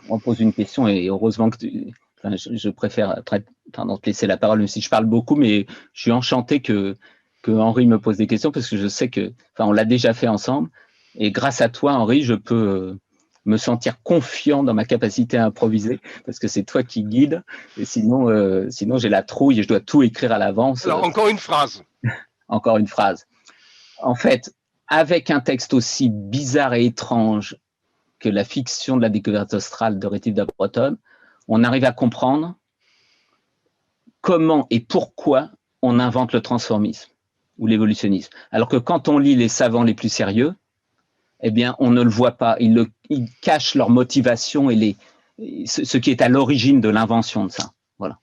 me poses une question, et heureusement que je préfère te laisser la parole, même si je parle beaucoup, mais je suis enchanté que Henri me pose des questions, parce que je sais que, on l'a déjà fait ensemble, et grâce à toi, Henri, je peux me sentir confiant dans ma capacité à improviser, parce que c'est toi qui guides, et sinon j'ai la trouille et je dois tout écrire à l'avance. Alors, encore une phrase. Encore une phrase. En fait, avec un texte aussi bizarre et étrange que la fiction de la découverte australe de Rétif de Bretonne, on arrive à comprendre comment et pourquoi on invente le transformisme ou l'évolutionnisme. Alors que quand on lit les savants les plus sérieux, eh bien, on ne le voit pas. Ils cachent leur motivation et ce qui est à l'origine de l'invention de ça. Voilà.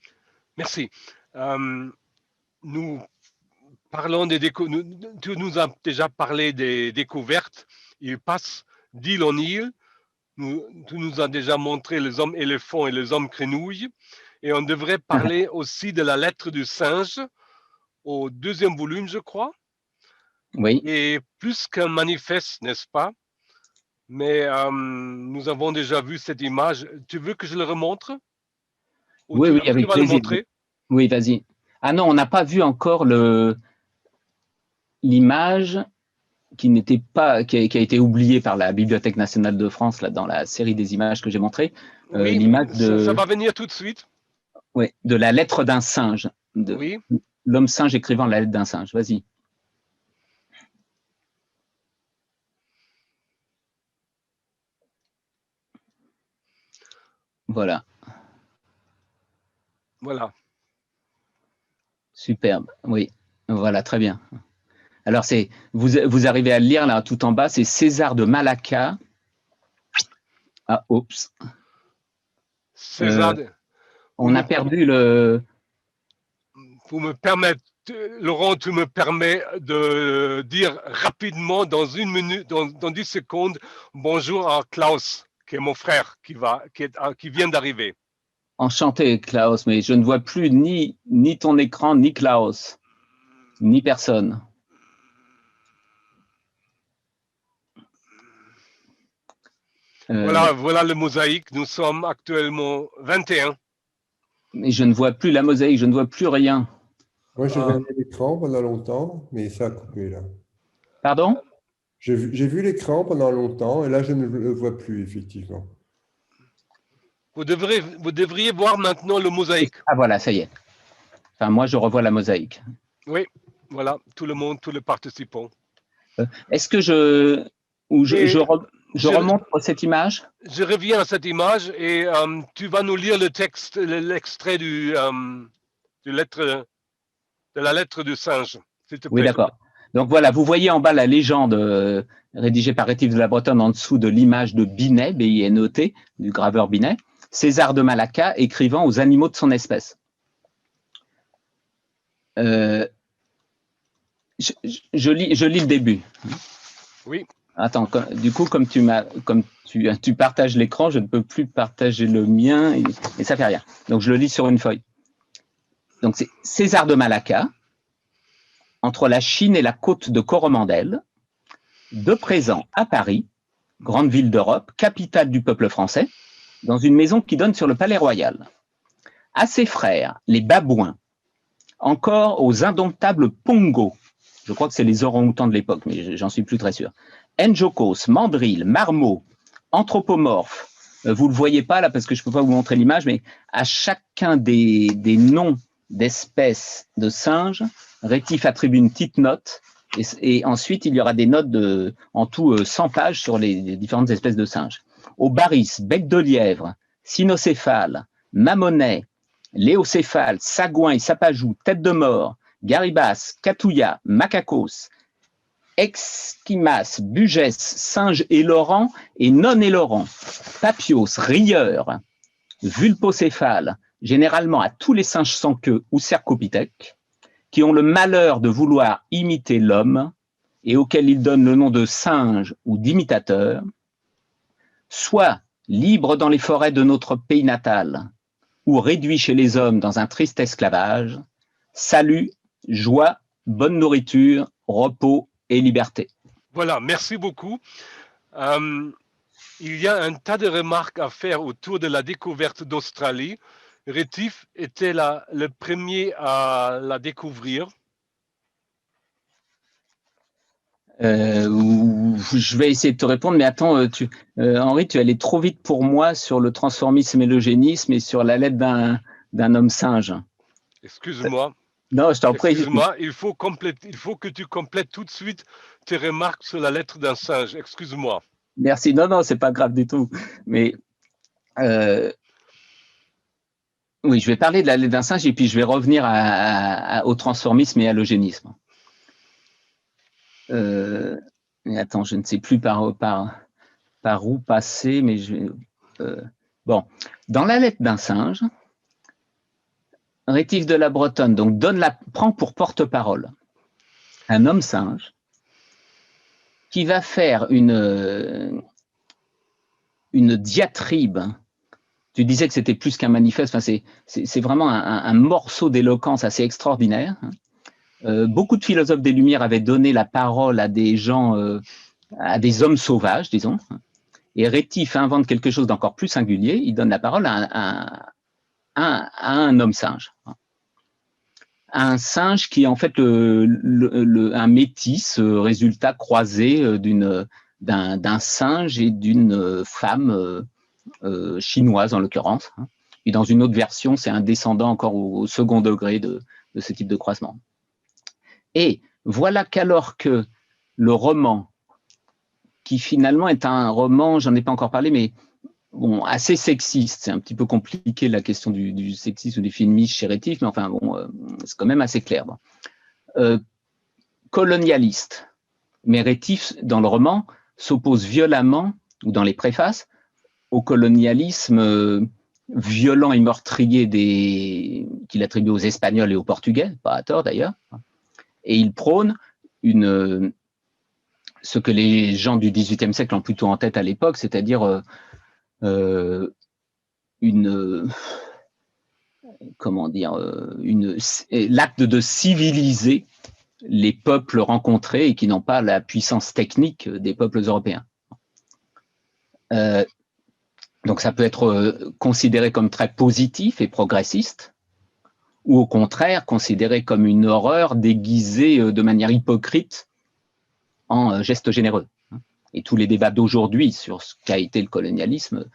Merci. Nous parlons des tu nous as déjà parlé des découvertes. Il passe d'île en île. Tu nous as déjà montré les hommes éléphants et les hommes grenouilles. Et on devrait parler aussi de la lettre du singe au 2e volume, je crois. Oui. Et plus qu'un manifeste, n'est-ce pas? Mais nous avons déjà vu cette image. Tu veux que je le remontre? Oui, avec plaisir. Oui, vas-y. Ah non, on n'a pas vu encore l'image qui a été oubliée par la Bibliothèque nationale de France là, dans la série des images que j'ai montrées. Oui, l'image ça va venir tout de suite. Oui, de la lettre d'un singe. Oui. L'homme singe écrivant la lettre d'un singe. Vas-y. Voilà. Voilà. Superbe. Oui, voilà, très bien. Alors, vous arrivez à le lire là tout en bas, c'est César de Malacca. Ah, oups. César. On a perdu le. Vous me permettez, Laurent, tu me permets de dire rapidement dans 1 minute, dans 10 secondes, bonjour à Klaus, qui est mon frère, qui vient d'arriver. Enchanté, Klaus, mais je ne vois plus ni ton écran, ni Klaus, ni personne. Voilà le mosaïque. Nous sommes actuellement 21. Mais je ne vois plus la mosaïque, je ne vois plus rien. Moi, j'ai regardé l'écran pendant longtemps, mais ça a coupé là. Pardon? J'ai vu l'écran pendant longtemps et là, je ne le vois plus, effectivement. Vous devriez voir maintenant le mosaïque. Ah voilà, ça y est. Enfin, moi, je revois la mosaïque. Oui, voilà, tout le monde, tous les participants. Est-ce que je remonte cette image? Je reviens à cette image et tu vas nous lire le texte, l'extrait de la lettre du singe, s'il te plaît. Oui, d'accord. Donc voilà, vous voyez en bas la légende rédigée par Rétif de la Bretonne en dessous de l'image de Binet, B-I-N-E-T, du graveur Binet, César de Malacca écrivant aux animaux de son espèce. Je lis le début. Oui. Attends, du coup, comme tu partages l'écran, je ne peux plus partager le mien et ça fait rien. Donc, je le lis sur une feuille. Donc, c'est César de Malacca. entre la Chine et la côte de Coromandel, de présent à Paris, grande ville d'Europe, capitale du peuple français, dans une maison qui donne sur le Palais Royal. À ses frères, les babouins, encore aux indomptables Pongo, je crois que c'est les orang-outans de l'époque, mais j'en suis plus très sûr, Njokos, mandrilles, marmots, anthropomorphes, vous ne le voyez pas là parce que je ne peux pas vous montrer l'image, mais à chacun des noms d'espèces de singes, Rétif attribue une petite note et ensuite il y aura des notes de, en tout 100 pages sur les différentes espèces de singes. Au baris, bec de lièvre, cynocéphale, mamonet, léocéphale, sagouin et sapajou, tête de mort, garibas, catouilla, macacos, Esquimas, Bugès, singe élorant et non élorant, papios, rieur, vulpocéphale, généralement à tous les singes sans queue ou cercopithèques, qui ont le malheur de vouloir imiter l'homme et auxquels ils donnent le nom de singe ou d'imitateur, soit libres dans les forêts de notre pays natal ou réduits chez les hommes dans un triste esclavage, salut, joie, bonne nourriture, repos et liberté. Voilà, merci beaucoup. Il y a un tas de remarques à faire autour de la découverte d'Australie. Rétif était le premier à la découvrir. Je vais essayer de te répondre, mais attends, Henri, tu allais trop vite pour moi sur le transformisme et l'eugénisme et sur la lettre d'un homme singe. Excuse-moi. Non, je t'en prie. Excuse-moi, il faut que tu complètes tout de suite tes remarques sur la lettre d'un singe. Excuse-moi. Merci. Non, c'est pas grave du tout. Mais oui, je vais parler de la lettre d'un singe et puis je vais revenir au transformisme et à l'eugénisme. Attends, je ne sais plus par où passer, mais bon, dans la lettre d'un singe, Rétif de la Bretonne donc prend pour porte-parole un homme singe qui va faire une diatribe. Tu disais que c'était plus qu'un manifeste, enfin, c'est vraiment un morceau d'éloquence assez extraordinaire. Beaucoup de philosophes des Lumières avaient donné la parole à des gens, à des hommes sauvages, disons. Et Rétif invente quelque chose d'encore plus singulier. Il donne la parole à un homme singe. Un singe qui est en fait un métis, résultat croisé d'un singe et d'une femme chinoise en l'occurrence. Et dans une autre version, c'est un descendant encore au second degré de ce type de croisement. Et voilà qu'alors que le roman, qui finalement est un roman, j'en ai pas encore parlé, mais bon, assez sexiste, c'est un petit peu compliqué la question du sexisme ou du féminisme chez Rétif, mais enfin bon, c'est quand même assez clair. Bon. Colonialiste, mais Rétif, dans le roman, s'oppose violemment, ou dans les préfaces, au colonialisme violent et meurtrier qu'il attribue aux Espagnols et aux Portugais, pas à tort d'ailleurs, et il prône ce que les gens du XVIIIe siècle ont plutôt en tête à l'époque, c'est-à-dire l'acte de civiliser les peuples rencontrés et qui n'ont pas la puissance technique des peuples européens. Donc ça peut être considéré comme très positif et progressiste, ou au contraire considéré comme une horreur déguisée de manière hypocrite en geste généreux. Et tous les débats d'aujourd'hui sur ce qu'a été le colonialisme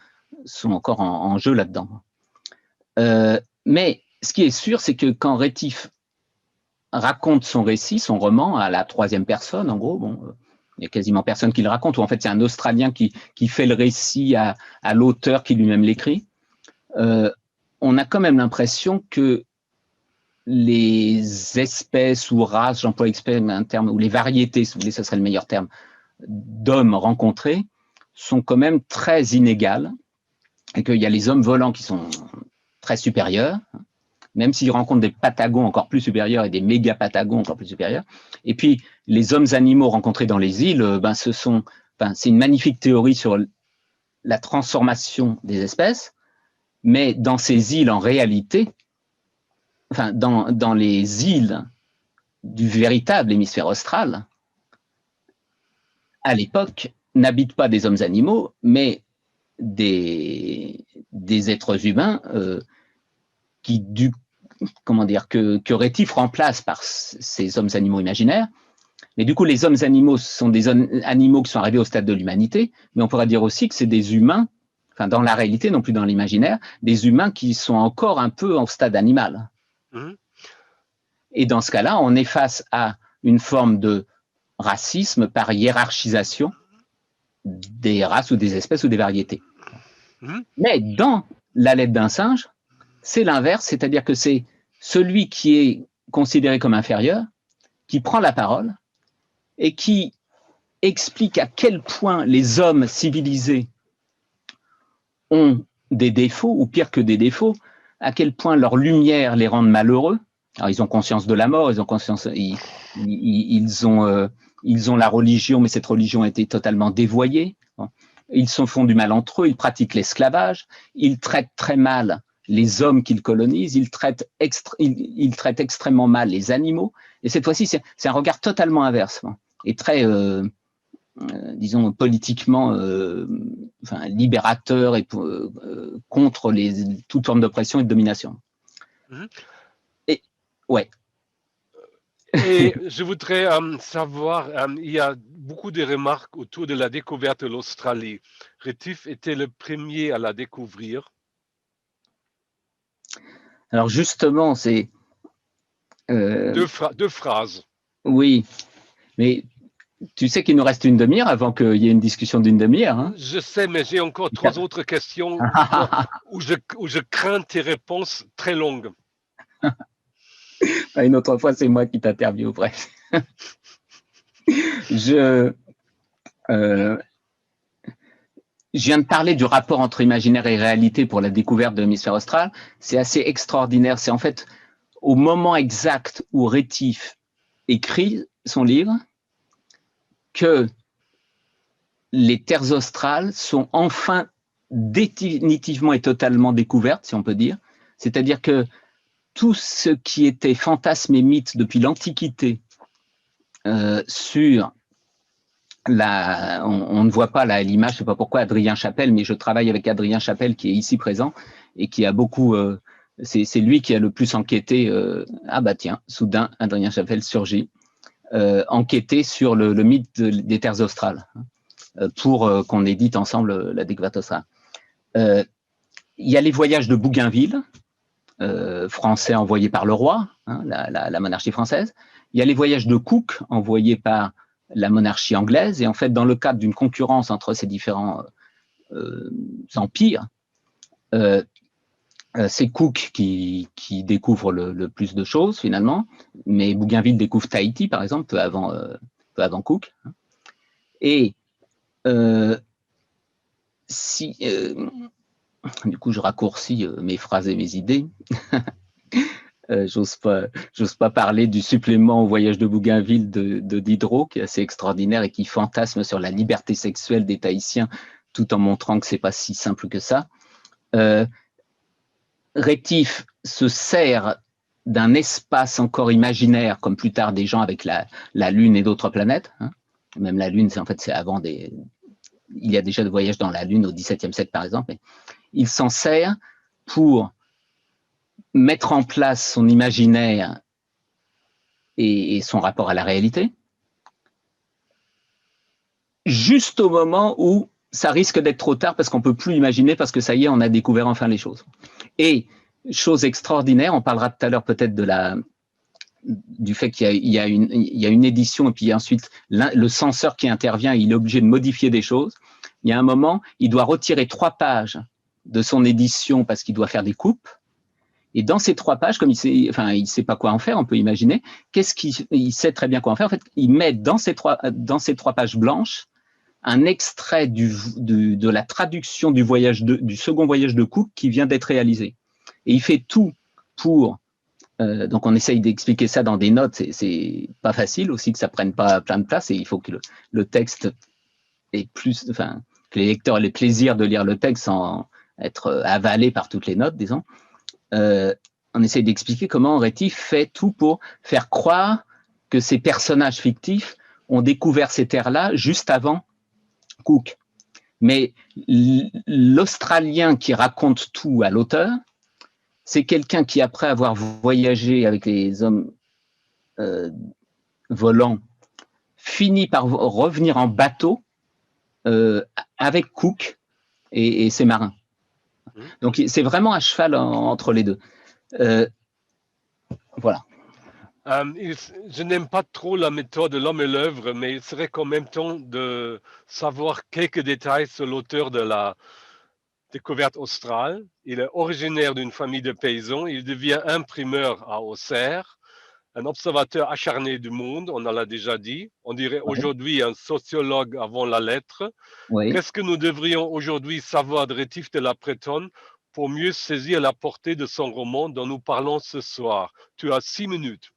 sont encore en jeu là-dedans. Mais ce qui est sûr, c'est que quand Rétif raconte son récit, son roman, à la troisième personne, en gros, bon, il n'y a quasiment personne qui le raconte, ou en fait c'est un Australien qui fait le récit à l'auteur qui lui-même l'écrit, on a quand même l'impression que les espèces ou races, j'emploie un terme, ou les variétés, si vous voulez, ce serait le meilleur terme, d'hommes rencontrés sont quand même très inégales, et qu'il y a les hommes volants qui sont très supérieurs, même s'ils rencontrent des patagons encore plus supérieurs et des méga patagons encore plus supérieurs. Et puis, les hommes animaux rencontrés dans les îles, c'est une magnifique théorie sur la transformation des espèces, mais dans ces îles, en réalité, dans les îles du véritable hémisphère austral, à l'époque, n'habitent pas des hommes animaux, mais des êtres humains que Rétif remplace par ces hommes animaux imaginaires. Mais du coup, les hommes animaux sont des animaux qui sont arrivés au stade de l'humanité, mais on pourrait dire aussi que c'est des humains, enfin dans la réalité, non plus dans l'imaginaire, des humains qui sont encore un peu en stade animal. Et dans ce cas-là, on est face à une forme de racisme par hiérarchisation des races ou des espèces ou des variétés. Mais dans la lettre d'un singe, c'est l'inverse, c'est-à-dire que c'est celui qui est considéré comme inférieur, qui prend la parole et qui explique à quel point les hommes civilisés ont des défauts, ou pire que des défauts, à quel point leur lumière les rend malheureux. Alors, ils ont conscience de la mort, ils ont conscience, ils ont la religion, mais cette religion a été totalement dévoyée. Ils se font du mal entre eux, ils pratiquent l'esclavage, ils traitent très mal les hommes qu'ils colonisent, ils traitent extrêmement mal les animaux. Et cette fois-ci, c'est un regard totalement inverse et très, disons, politiquement libérateur et contre toute forme d'oppression et de domination. Et, ouais. Et je voudrais savoir, il y a beaucoup de remarques autour de la découverte de l'Australie. Rétif était le premier à la découvrir. Alors justement, c'est… Deux phrases. Oui, mais tu sais qu'il nous reste une demi-heure avant qu'il y ait une discussion d'une demi-heure. Hein. Je sais, mais j'ai encore 3 autres questions où je crains tes réponses très longues. Une autre fois, c'est moi qui t'interviewe, bref. Je viens de parler du rapport entre imaginaire et réalité pour la découverte de l'hémisphère austral. C'est assez extraordinaire. C'est en fait au moment exact où Rétif écrit son livre que les terres australes sont enfin définitivement et totalement découvertes, si on peut dire. C'est-à-dire que tout ce qui était fantasme et mythe depuis l'Antiquité sur on ne voit pas là l'image, je ne sais pas pourquoi, Adrien Chapelle, mais je travaille avec Adrien Chapelle qui est ici présent et qui a beaucoup, c'est lui qui a le plus enquêté, ah bah tiens, soudain Adrien Chapelle surgit, enquêté sur le mythe des terres australes pour qu'on édite ensemble la découverte australe. Il y a les voyages de Bougainville, français envoyés par le roi, hein, la monarchie française. Il y a les voyages de Cook envoyés par la monarchie anglaise. Et en fait, dans le cadre d'une concurrence entre ces différents empires, c'est Cook qui découvre le plus de choses finalement. Mais Bougainville découvre Tahiti, par exemple, peu avant Cook. Et du coup, je raccourcis mes phrases et mes idées. J'ose pas parler du supplément au voyage de Bougainville de Diderot, qui est assez extraordinaire et qui fantasme sur la liberté sexuelle des Tahitiens, tout en montrant que c'est pas si simple que ça. Rétif se sert d'un espace encore imaginaire, comme plus tard des gens avec la Lune et d'autres planètes. Hein. Même la Lune, en fait, c'est avant il y a déjà des voyages dans la Lune au XVIIe siècle, par exemple. Mais il s'en sert pour mettre en place son imaginaire et son rapport à la réalité, juste au moment où ça risque d'être trop tard parce qu'on ne peut plus imaginer, parce que ça y est, on a découvert enfin les choses. Et chose extraordinaire, on parlera tout à l'heure peut-être du fait qu'il y a une édition et puis ensuite le censeur qui intervient, il est obligé de modifier des choses. Il y a un moment, il doit retirer 3 pages de son édition parce qu'il doit faire des coupes. Et dans ces 3 pages, comme il sait pas quoi en faire, on peut imaginer, il sait très bien quoi en faire. En fait, il met dans ces 3 pages blanches un extrait de la traduction du second voyage de Cook qui vient d'être réalisé. Et il fait tout pour. Donc, on essaye d'expliquer ça dans des notes. C'est pas facile aussi que ça prenne pas plein de place et il faut que le texte ait plus, que les lecteurs aient le plaisir de lire le texte sans être avalé par toutes les notes, disons. On essaie d'expliquer comment Rétif fait tout pour faire croire que ces personnages fictifs ont découvert ces terres-là juste avant Cook. Mais l'Australien qui raconte tout à l'auteur, c'est quelqu'un qui, après avoir voyagé avec les hommes volants, finit par revenir en bateau avec Cook et ses marins. Donc, c'est vraiment à cheval entre les deux. Voilà. Je n'aime pas trop la méthode de l'homme et l'œuvre, mais il serait quand même temps de savoir quelques détails sur l'auteur de la découverte australe. Il est originaire d'une famille de paysans. Il devient imprimeur à Auxerre, un observateur acharné du monde, on en l'a déjà dit. On dirait aujourd'hui un sociologue avant la lettre. Oui. Qu'est-ce que nous devrions aujourd'hui savoir de Rétif de la Bretonne pour mieux saisir la portée de son roman dont nous parlons ce soir? Tu as 6 minutes.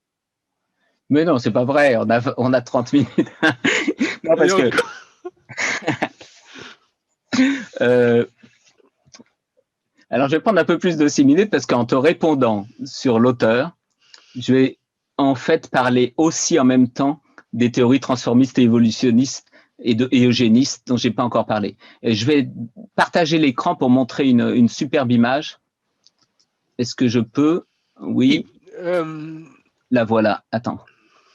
Mais non, c'est pas vrai, on a 30 minutes. Non, parce que... alors, je vais prendre un peu plus de 6 minutes parce qu'en te répondant sur l'auteur, je vais en fait parler aussi en même temps des théories transformistes et évolutionnistes et eugénistes dont je n'ai pas encore parlé. Et je vais partager l'écran pour montrer une superbe image. Est-ce que je peux? Oui. La voilà. Attends.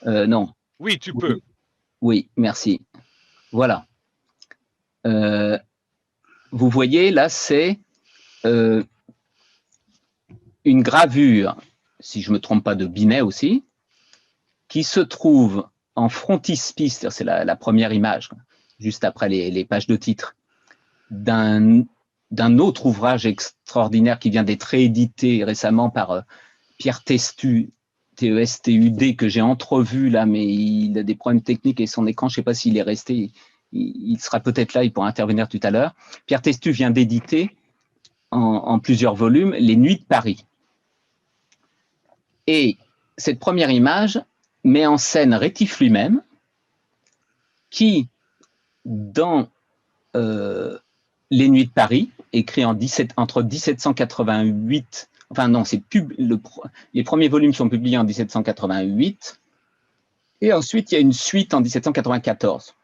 Non. Oui, tu peux. Oui, merci. Voilà. Vous voyez, là, c'est une gravure, si je ne me trompe pas, de Binet aussi, qui se trouve en frontispice, c'est la première image, juste après les pages de titre, d'un autre ouvrage extraordinaire qui vient d'être réédité récemment par Pierre Testu, T-E-S-T-U-D, que j'ai entrevu là, mais il a des problèmes techniques et son écran, je ne sais pas s'il est resté, il sera peut-être là, il pourra intervenir tout à l'heure. Pierre Testu vient d'éditer en plusieurs volumes Les Nuits de Paris. Et cette première image met en scène Rétif lui-même, qui, dans Les Nuits de Paris, écrit entre 1788, enfin non, les premiers volumes sont publiés en 1788, et ensuite il y a une suite en 1794.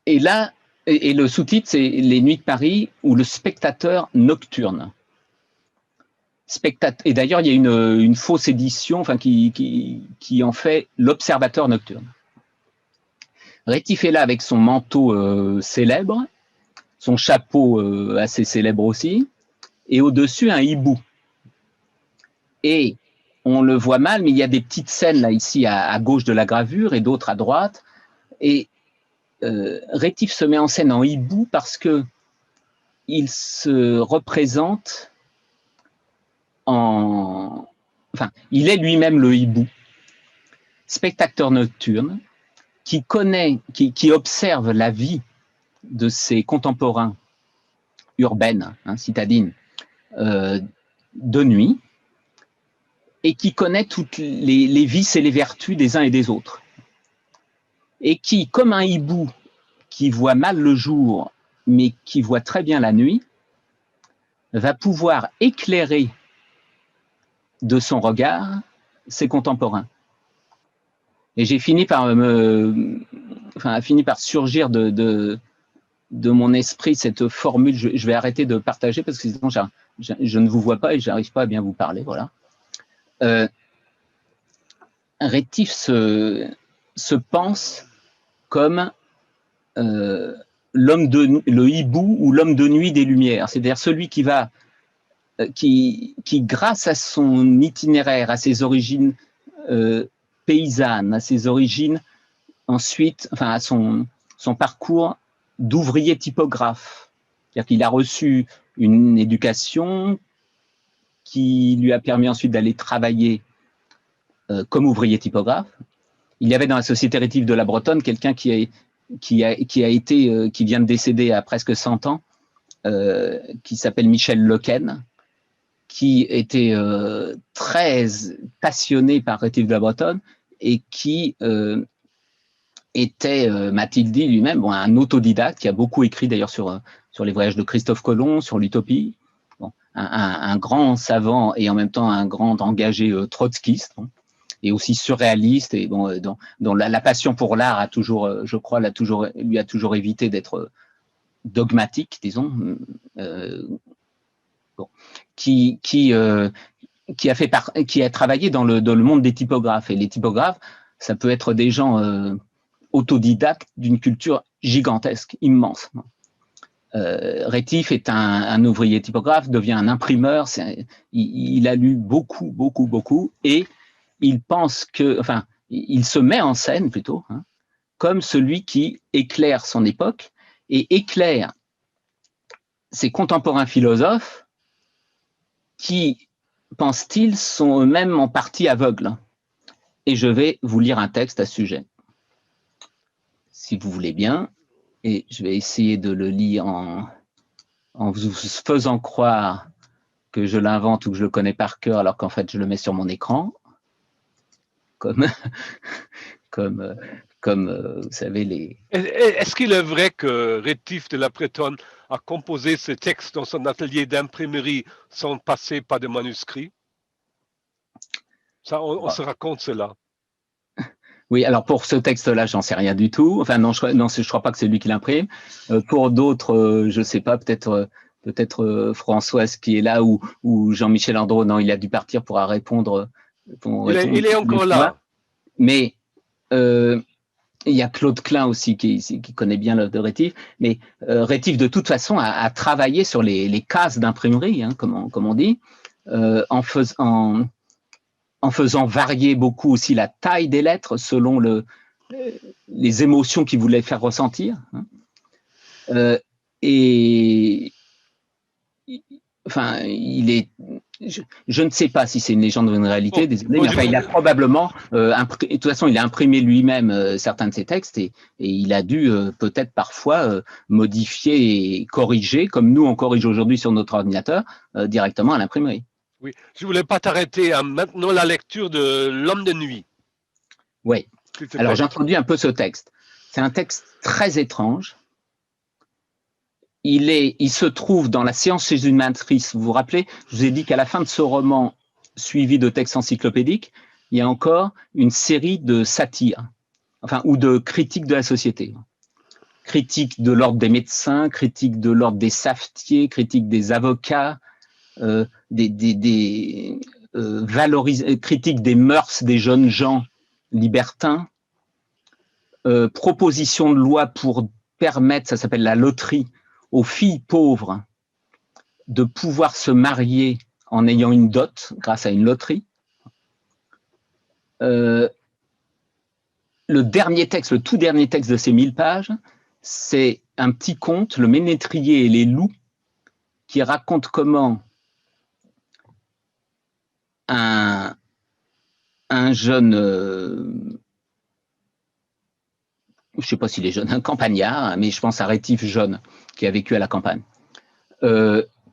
Et là, et le sous-titre, c'est Les Nuits de Paris ou le spectateur nocturne. Et d'ailleurs, il y a une fausse édition enfin, qui en fait l'observateur nocturne. Rétif est là avec son manteau célèbre, son chapeau assez célèbre aussi, et au-dessus un hibou. Et on le voit mal, mais il y a des petites scènes là ici à gauche de la gravure et d'autres à droite. Et Rétif se met en scène en hibou parce que il se représente enfin, il est lui-même le hibou, spectateur nocturne, qui observe la vie de ses contemporains urbaines, citadines, de nuit, et qui connaît toutes les vices et les vertus des uns et des autres. Et qui, comme un hibou qui voit mal le jour, mais qui voit très bien la nuit, va pouvoir éclairer de son regard ses contemporains. Et j'ai fini par surgir de mon esprit cette formule. Je vais arrêter de partager parce que sinon je ne vous vois pas et je n'arrive pas à bien vous parler. Voilà. Rétif se pense comme le hibou ou l'homme de nuit des Lumières, c'est-à-dire celui qui grâce à son itinéraire, à ses origines paysannes, à ses origines ensuite, enfin à son parcours d'ouvrier typographe, c'est-à-dire qu'il a reçu une éducation qui lui a permis ensuite d'aller travailler comme ouvrier typographe. Il y avait dans la Société Rétif de la Bretonne quelqu'un qui vient de décéder à presque 100 ans, qui s'appelle Michel Lequen, qui était très passionné par Rétif de la Bretonne et qui était, m'a-t-il dit lui-même, un autodidacte qui a beaucoup écrit d'ailleurs sur les voyages de Christophe Colomb, sur l'utopie, un grand savant et en même temps un grand engagé trotskiste. et aussi surréaliste, et bon, dont la passion pour l'art a toujours, je crois, lui a toujours évité d'être dogmatique, disons, bon, qui a travaillé dans le monde des typographes. Et les typographes, ça peut être des gens autodidactes d'une culture gigantesque, immense. Rétif est un ouvrier typographe, devient un imprimeur. Il a lu beaucoup, et il pense que, enfin, il se met en scène plutôt, hein, comme celui qui éclaire son époque et éclaire ses contemporains philosophes qui, pense-t-il, sont eux-mêmes en partie aveugles. Et je vais vous lire un texte à ce sujet, si vous voulez bien, et je vais essayer de le lire en vous faisant croire que je l'invente ou que je le connais par cœur, alors qu'en fait je le mets sur mon écran, comme vous savez les... Est-ce qu'il est vrai que Rétif de la Bretonne a composé ce texte dans son atelier d'imprimerie sans passer par de manuscrits? Ça, on se raconte cela. Oui, alors pour ce texte-là, j'en sais rien du tout. Enfin, non, je crois pas que c'est lui qui l'imprime. Pour d'autres, je sais pas, peut-être Françoise qui est là ou Jean-Michel Andro, non, il a dû partir pour répondre. Il est encore là. Mais il y a Claude Klein aussi qui connaît bien le de Rétif. Mais Rétif, de toute façon, a travaillé sur les cases d'imprimerie, hein, comme on dit, en faisant varier beaucoup aussi la taille des lettres selon les émotions qu'il voulait faire ressentir. Hein. Et enfin, je ne sais pas si c'est une légende ou une réalité, désolé, mais enfin, il a probablement, de toute façon, il a imprimé lui-même certains de ses textes et il a dû peut-être parfois modifier et corriger, comme nous on corrige aujourd'hui sur notre ordinateur, directement à l'imprimerie. Oui, je voulais pas t'arrêter. Maintenant, la lecture de L'Homme de nuit. Oui. Alors, j'introduis un peu ce texte. C'est un texte très étrange. Il se trouve dans la Séance chez une matrice. Vous vous rappelez, je vous ai dit qu'à la fin de ce roman, suivi de textes encyclopédiques, il y a encore une série de satires, enfin, ou de critiques de la société. Critiques de l'ordre des médecins, critiques de l'ordre des savetiers, critiques des avocats, critique des mœurs des jeunes gens libertins, proposition de loi pour permettre, ça s'appelle la loterie, aux filles pauvres de pouvoir se marier en ayant une dot grâce à une loterie. Le dernier texte, le tout dernier texte de ces 1000 pages, c'est un petit conte, Le Ménétrier et les loups, qui raconte comment un jeune, je ne sais pas s'il est jeune, un campagnard, mais je pense à Rétif jeune, qui a vécu à la campagne,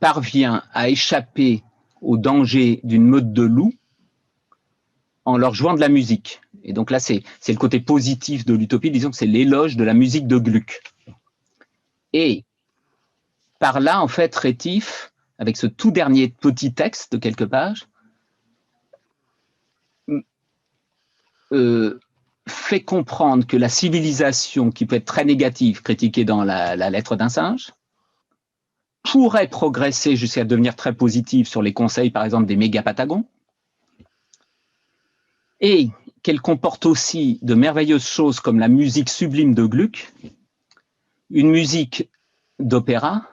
parvient à échapper au danger d'une meute de loups en leur jouant de la musique. Et donc là, c'est le côté positif de l'utopie, disons que c'est l'éloge de la musique de Gluck. Et par là, en fait, Rétif, avec ce tout dernier petit texte de quelques pages, fait comprendre que la civilisation, qui peut être très négative, critiquée dans la lettre d'un singe, pourrait progresser jusqu'à devenir très positive sur les conseils, par exemple, des méga-patagons, et qu'elle comporte aussi de merveilleuses choses comme la musique sublime de Gluck, une musique d'opéra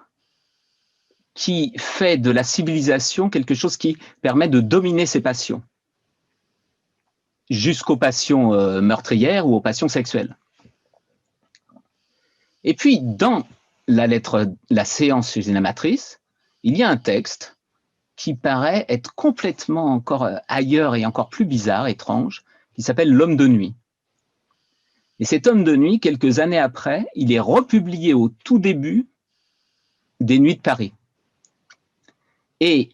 qui fait de la civilisation quelque chose qui permet de dominer ses passions, jusqu'aux passions meurtrières ou aux passions sexuelles. Et puis, dans la séance chez une amatrice, il y a un texte qui paraît être complètement encore ailleurs et encore plus bizarre, étrange, qui s'appelle L'Homme de nuit. Et cet Homme de nuit, quelques années après, il est republié au tout début des Nuits de Paris. Et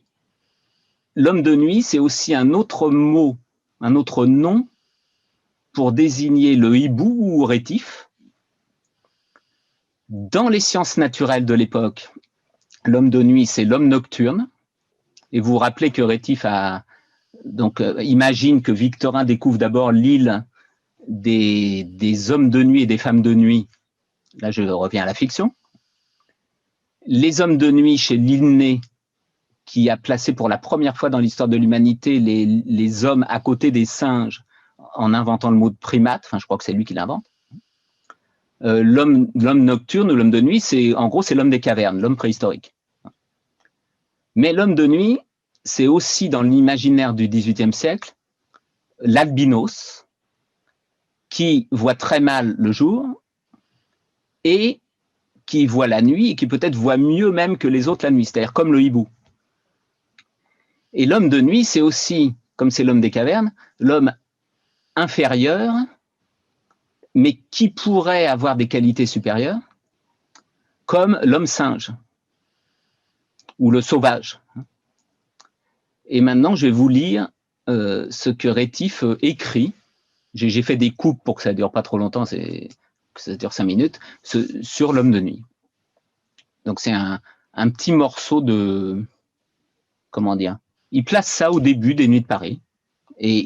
L'Homme de nuit, c'est aussi un autre mot, un autre nom pour désigner le hibou ou rétif. Dans les sciences naturelles de l'époque, l'homme de nuit, c'est l'homme nocturne. Et vous vous rappelez que Rétif a Donc, imagine que Victorin découvre d'abord l'île des hommes de nuit et des femmes de nuit. Là, je reviens à la fiction. Les hommes de nuit chez Linné, qui a placé pour la première fois dans l'histoire de l'humanité les hommes à côté des singes en inventant le mot de primate. Enfin, je crois que c'est lui qui l'invente. L'homme nocturne ou l'homme de nuit, en gros, c'est l'homme des cavernes, l'homme préhistorique. Mais l'homme de nuit, c'est aussi dans l'imaginaire du XVIIIe siècle, l'albinos, qui voit très mal le jour et qui voit la nuit et qui peut-être voit mieux même que les autres la nuit, c'est-à-dire comme le hibou. Et l'homme de nuit, c'est aussi, comme c'est l'homme des cavernes, l'homme inférieur, mais qui pourrait avoir des qualités supérieures, comme l'homme singe ou le sauvage. Et maintenant, je vais vous lire ce que Rétif écrit. J'ai fait des coupes pour que ça ne dure pas trop longtemps, que ça dure 5 minutes, sur l'homme de nuit. Donc c'est un petit morceau de... Comment dire? Il place ça au début des Nuits de Paris et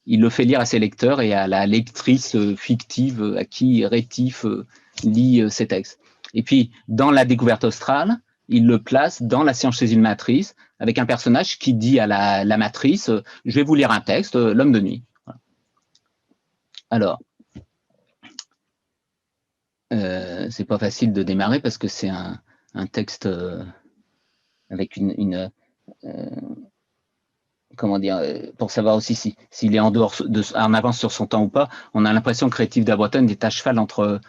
il le fait lire à ses lecteurs et à la lectrice fictive à qui Rétif lit ses textes. Et puis, dans La Découverte australe, il le place dans La Science chez une matrice, avec un personnage qui dit à la matrice « Je vais vous lire un texte, l'homme de nuit. » Alors, c'est pas facile de démarrer parce que c'est un texte avec comment dire, pour savoir aussi s'il est en avance sur son temps ou pas. On a l'impression que Rétif d'Abretonne est à cheval entre,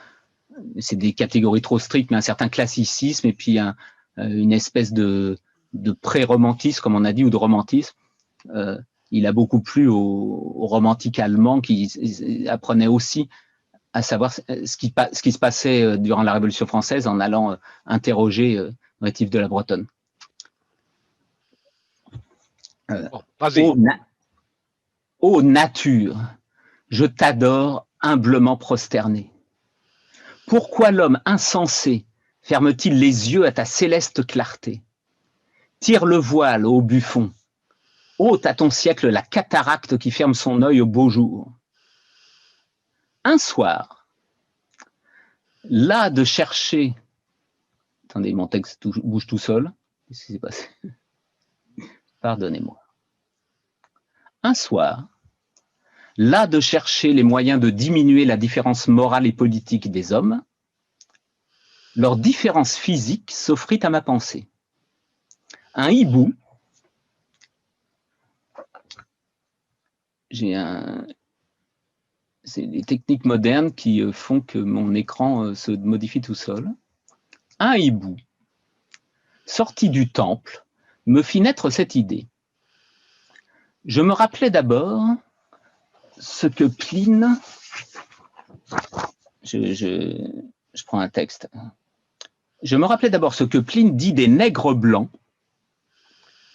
c'est des catégories trop strictes, mais un certain classicisme et puis une espèce de pré-romantisme, comme on a dit, ou de romantisme. Il a beaucoup plu aux romantiques allemands qui apprenaient aussi à savoir ce qui se passait durant la Révolution française en allant interroger Rétif de la Bretonne. Ô nature, je t'adore humblement prosterné. Pourquoi l'homme insensé ferme-t-il les yeux à ta céleste clarté? Tire le voile ô buffon, ôte à ton siècle la cataracte qui ferme son œil au beau jour. Un soir, là de chercher... Attendez, mon texte bouge tout seul. Qu'est-ce qui s'est passé? Pardonnez-moi. Un soir, là de chercher les moyens de diminuer la différence morale et politique des hommes, leur différence physique s'offrit à ma pensée. Un hibou, c'est les techniques modernes qui font que mon écran se modifie tout seul. Un hibou, sorti du temple, me fit naître cette idée. Je me rappelais d'abord ce que Pline, je prends un texte, je me rappelais d'abord ce que Pline dit des nègres blancs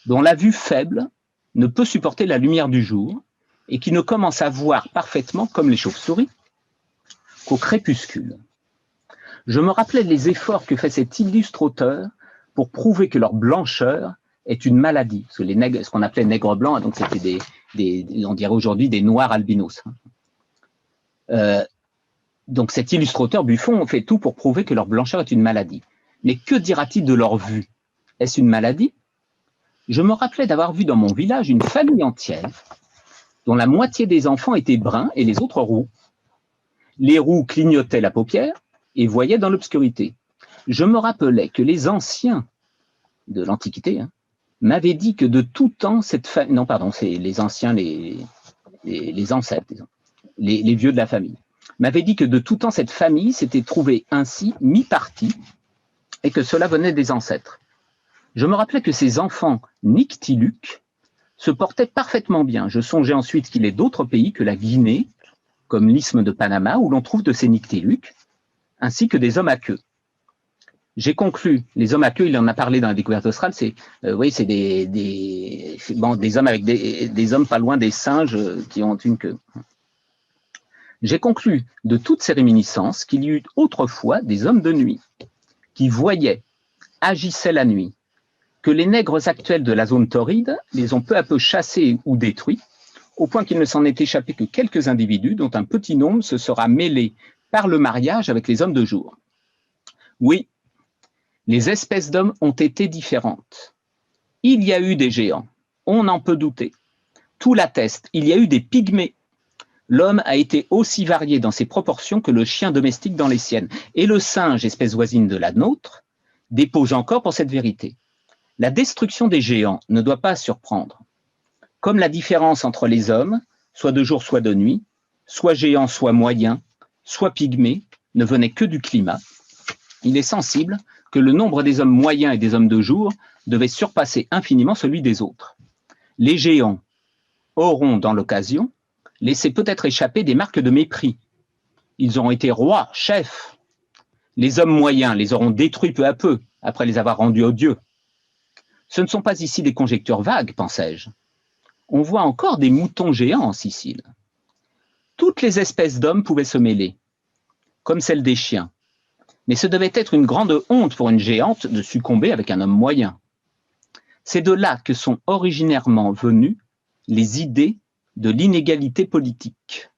dont la vue faible ne peut supporter la lumière du jour et qui ne commencent à voir parfaitement, comme les chauves-souris, qu'au crépuscule. Je me rappelais les efforts que fait cet illustre auteur pour prouver que leur blancheur est une maladie. Parce que ce qu'on appelait nègres blancs, donc c'était on dirait aujourd'hui des noirs albinos. Donc cet illustre auteur, Buffon, fait tout pour prouver que leur blancheur est une maladie. Mais que dira-t-il de leur vue? Est-ce une maladie? Je me rappelais d'avoir vu dans mon village une famille entière dont la moitié des enfants étaient bruns et les autres roux. Les roux clignotaient la paupière et voyaient dans l'obscurité. Je me rappelais que les anciens de l'Antiquité m'avaient dit que de tout temps cette famille... Non, pardon, c'est les anciens, les ancêtres, disons, les vieux de la famille, m'avaient dit que de tout temps cette famille s'était trouvée ainsi mi-partie et que cela venait des ancêtres. Je me rappelais que ces enfants nyctiluques se portaient parfaitement bien. Je songeais ensuite qu'il est d'autres pays que la Guinée, comme l'isthme de Panama, où l'on trouve de ces nyctiluques, ainsi que des hommes à queue. J'ai conclu, les hommes à queue, il en a parlé dans La Découverte australe, c'est oui, c'est des hommes avec des hommes pas loin des singes qui ont une queue. J'ai conclu de toutes ces réminiscences qu'il y eut autrefois des hommes de nuit qui voyaient, agissaient la nuit, que les nègres actuels de la zone torride les ont peu à peu chassés ou détruits, au point qu'il ne s'en est échappé que quelques individus, dont un petit nombre se sera mêlé par le mariage avec les hommes de jour. Oui, les espèces d'hommes ont été différentes. Il y a eu des géants, on en peut douter. Tout l'atteste, il y a eu des pygmées. L'homme a été aussi varié dans ses proportions que le chien domestique dans les siennes. Et le singe, espèce voisine de la nôtre, dépose encore pour cette vérité. La destruction des géants ne doit pas surprendre. Comme la différence entre les hommes, soit de jour, soit de nuit, soit géants, soit moyens, soit pygmées, ne venait que du climat, il est sensible que le nombre des hommes moyens et des hommes de jour devait surpasser infiniment celui des autres. Les géants auront, dans l'occasion, laissé peut-être échapper des marques de mépris. Ils auront été rois, chefs. Les hommes moyens les auront détruits peu à peu, après les avoir rendus odieux. Ce ne sont pas ici des conjectures vagues, pensais-je. On voit encore des moutons géants en Sicile. Toutes les espèces d'hommes pouvaient se mêler, comme celle des chiens. Mais ce devait être une grande honte pour une géante de succomber avec un homme moyen. C'est de là que sont originairement venues les idées de l'inégalité politique.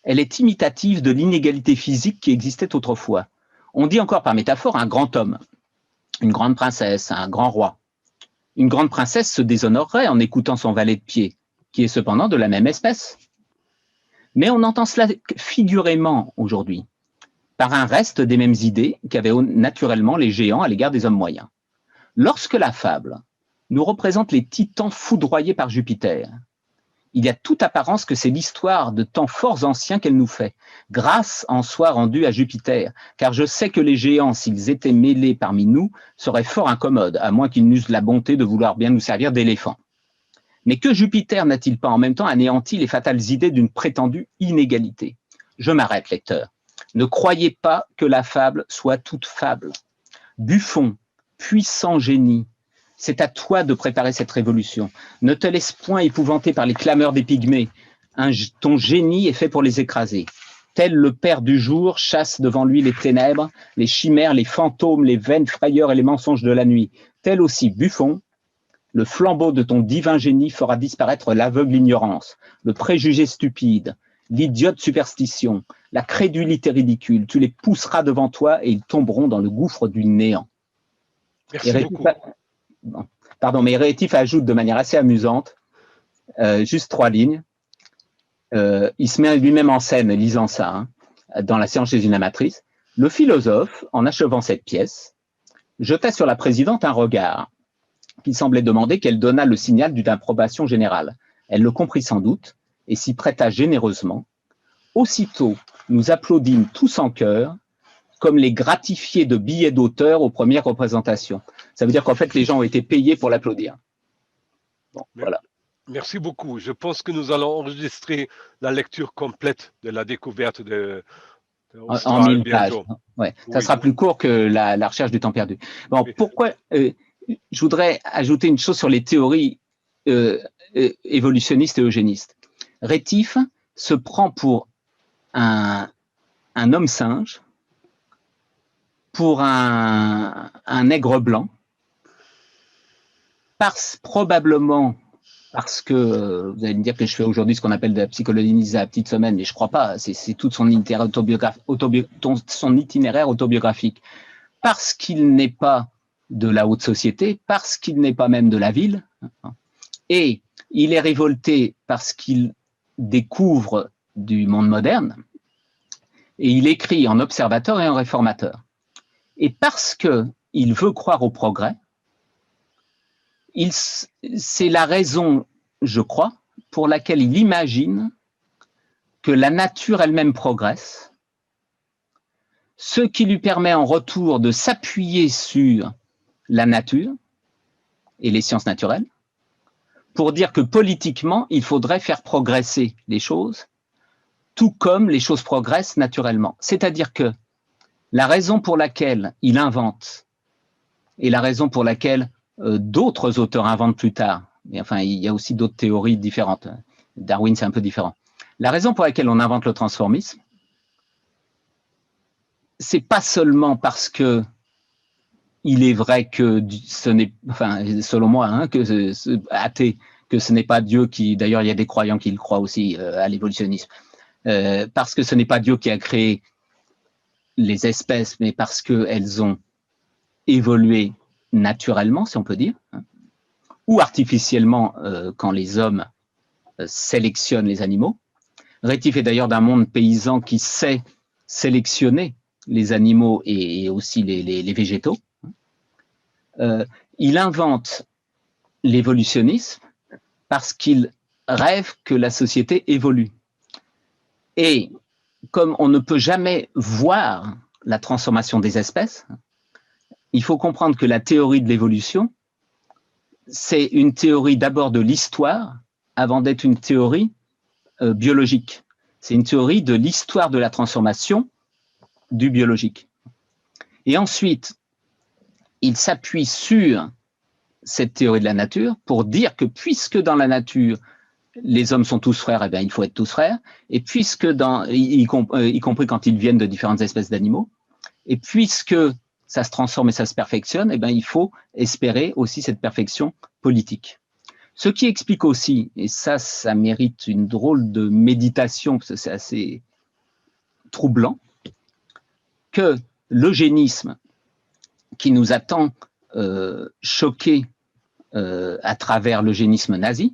Elle est imitative de l'inégalité physique qui existait autrefois. On dit encore par métaphore un grand homme, une grande princesse, un grand roi. Une grande princesse se déshonorerait en écoutant son valet de pied, qui est cependant de la même espèce. Mais on entend cela figurément aujourd'hui, par un reste des mêmes idées qu'avaient naturellement les géants à l'égard des hommes moyens. Lorsque la fable nous représente les titans foudroyés par Jupiter, il y a toute apparence que c'est l'histoire de temps fort anciens qu'elle nous fait, grâce en soi rendue à Jupiter, car je sais que les géants, s'ils étaient mêlés parmi nous, seraient fort incommodes, à moins qu'ils n'eussent la bonté de vouloir bien nous servir d'éléphants. Mais que Jupiter n'a-t-il pas en même temps anéanti les fatales idées d'une prétendue inégalité? Je m'arrête, lecteur. Ne croyez pas que la fable soit toute fable. Buffon, puissant génie, c'est à toi de préparer cette révolution. Ne te laisse point épouvanter par les clameurs des pygmées. Ton génie est fait pour les écraser. Tel le père du jour chasse devant lui les ténèbres, les chimères, les fantômes, les vaines frayeurs et les mensonges de la nuit. Tel aussi Buffon, le flambeau de ton divin génie fera disparaître l'aveugle ignorance, le préjugé stupide, l'idiote superstition, la crédulité ridicule. Tu les pousseras devant toi et ils tomberont dans le gouffre du néant. Merci beaucoup. Pardon, mais Rétif ajoute de manière assez amusante, juste 3 lignes. Il se met lui-même en scène, lisant ça, dans la séance chez une amatrice. Le philosophe, en achevant cette pièce, jeta sur la présidente un regard qui semblait demander qu'elle donnât le signal d'une approbation générale. Elle le comprit sans doute et s'y prêta généreusement. Aussitôt, nous applaudîmes tous en chœur, comme les gratifiés de billets d'auteur aux premières représentations. Ça veut dire qu'en fait, les gens ont été payés pour l'applaudir. Bon, voilà. Merci beaucoup. Je pense que nous allons enregistrer la lecture complète de la découverte de en 1000 pages. Ouais. Ça sera plus court que la recherche du temps perdu. Bon, oui. Pourquoi je voudrais ajouter une chose sur les théories évolutionnistes et eugénistes. Rétif se prend pour un homme singe, pour un nègre blanc, probablement parce que, vous allez me dire que je fais aujourd'hui ce qu'on appelle de la psychologie à la petite semaine, mais je ne crois pas, c'est tout son itinéraire autobiographique. Parce qu'il n'est pas de la haute société, parce qu'il n'est pas même de la ville, et il est révolté parce qu'il découvre du monde moderne, et il écrit en observateur et en réformateur. Et parce qu'il veut croire au progrès, c'est la raison, je crois, pour laquelle il imagine que la nature elle-même progresse, ce qui lui permet en retour de s'appuyer sur la nature et les sciences naturelles, pour dire que politiquement, il faudrait faire progresser les choses, tout comme les choses progressent naturellement. C'est-à-dire que la raison pour laquelle il invente et la raison pour laquelle d'autres auteurs inventent plus tard, mais enfin, il y a aussi d'autres théories différentes. Darwin, c'est un peu différent. La raison pour laquelle on invente le transformisme, c'est pas seulement parce que il est vrai que ce n'est, enfin, selon moi, hein, que athée, que ce n'est pas Dieu qui, d'ailleurs, il y a des croyants qui le croient aussi à l'évolutionnisme, parce que ce n'est pas Dieu qui a créé les espèces, mais parce qu'elles ont évolué naturellement, si on peut dire, hein, ou artificiellement quand les hommes sélectionnent les animaux. Rétif est d'ailleurs d'un monde paysan qui sait sélectionner les animaux et aussi les végétaux. Il invente l'évolutionnisme parce qu'il rêve que la société évolue. Et comme on ne peut jamais voir la transformation des espèces, il faut comprendre que la théorie de l'évolution, c'est une théorie d'abord de l'histoire avant d'être une théorie biologique. C'est une théorie de l'histoire de la transformation du biologique. Et ensuite, il s'appuie sur cette théorie de la nature pour dire que puisque dans la nature, les hommes sont tous frères, eh bien, il faut être tous frères, et puisque y compris quand ils viennent de différentes espèces d'animaux, et puisque ça se transforme et ça se perfectionne, eh bien, il faut espérer aussi cette perfection politique. Ce qui explique aussi, et ça mérite une drôle de méditation, parce que c'est assez troublant, que l'eugénisme qui nous a tant choqués à travers l'eugénisme nazi,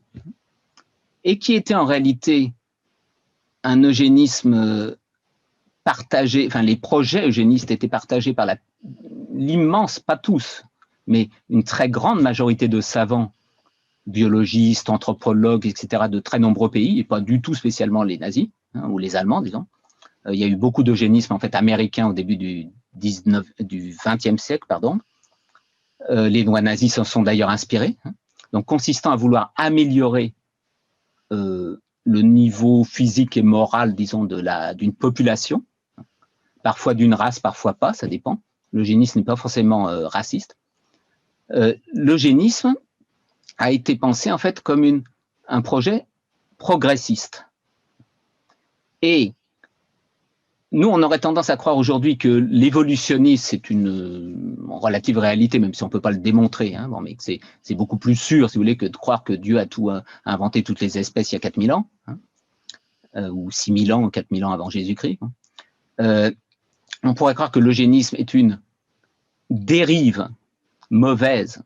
et qui était en réalité un eugénisme partagé, enfin les projets eugénistes étaient partagés par l'immense, pas tous, mais une très grande majorité de savants, biologistes, anthropologues, etc., de très nombreux pays, et pas du tout spécialement les nazis, hein, ou les Allemands, disons. Il y a eu beaucoup d'eugénisme en fait américain au début du XXe siècle, pardon. Les lois nazies s'en sont d'ailleurs inspirées, hein, donc consistant à vouloir améliorer le niveau physique et moral, disons, d'une population, parfois d'une race, parfois pas, ça dépend. L'eugénisme n'est pas forcément raciste. L'eugénisme a été pensé en fait comme un projet progressiste. Et nous, on aurait tendance à croire aujourd'hui que l'évolutionnisme, c'est une relative réalité, même si on ne peut pas le démontrer, hein, bon, mais c'est beaucoup plus sûr, si vous voulez, que de croire que Dieu a inventé toutes les espèces il y a 4000 ans, hein, ou 6000 ans, ou 4000 ans avant Jésus-Christ. On pourrait croire que l'eugénisme est une dérive mauvaise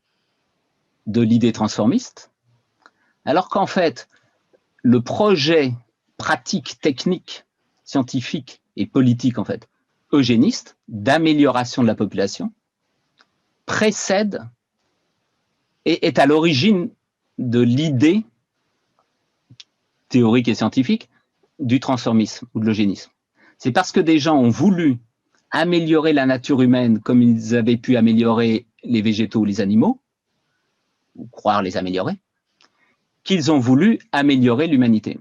de l'idée transformiste, alors qu'en fait, le projet pratique, technique, scientifique et politique, en fait, eugéniste, d'amélioration de la population, précède et est à l'origine de l'idée théorique et scientifique du transformisme ou de l'eugénisme. C'est parce que des gens ont voulu améliorer la nature humaine comme ils avaient pu améliorer les végétaux ou les animaux, ou croire les améliorer, qu'ils ont voulu améliorer l'humanité.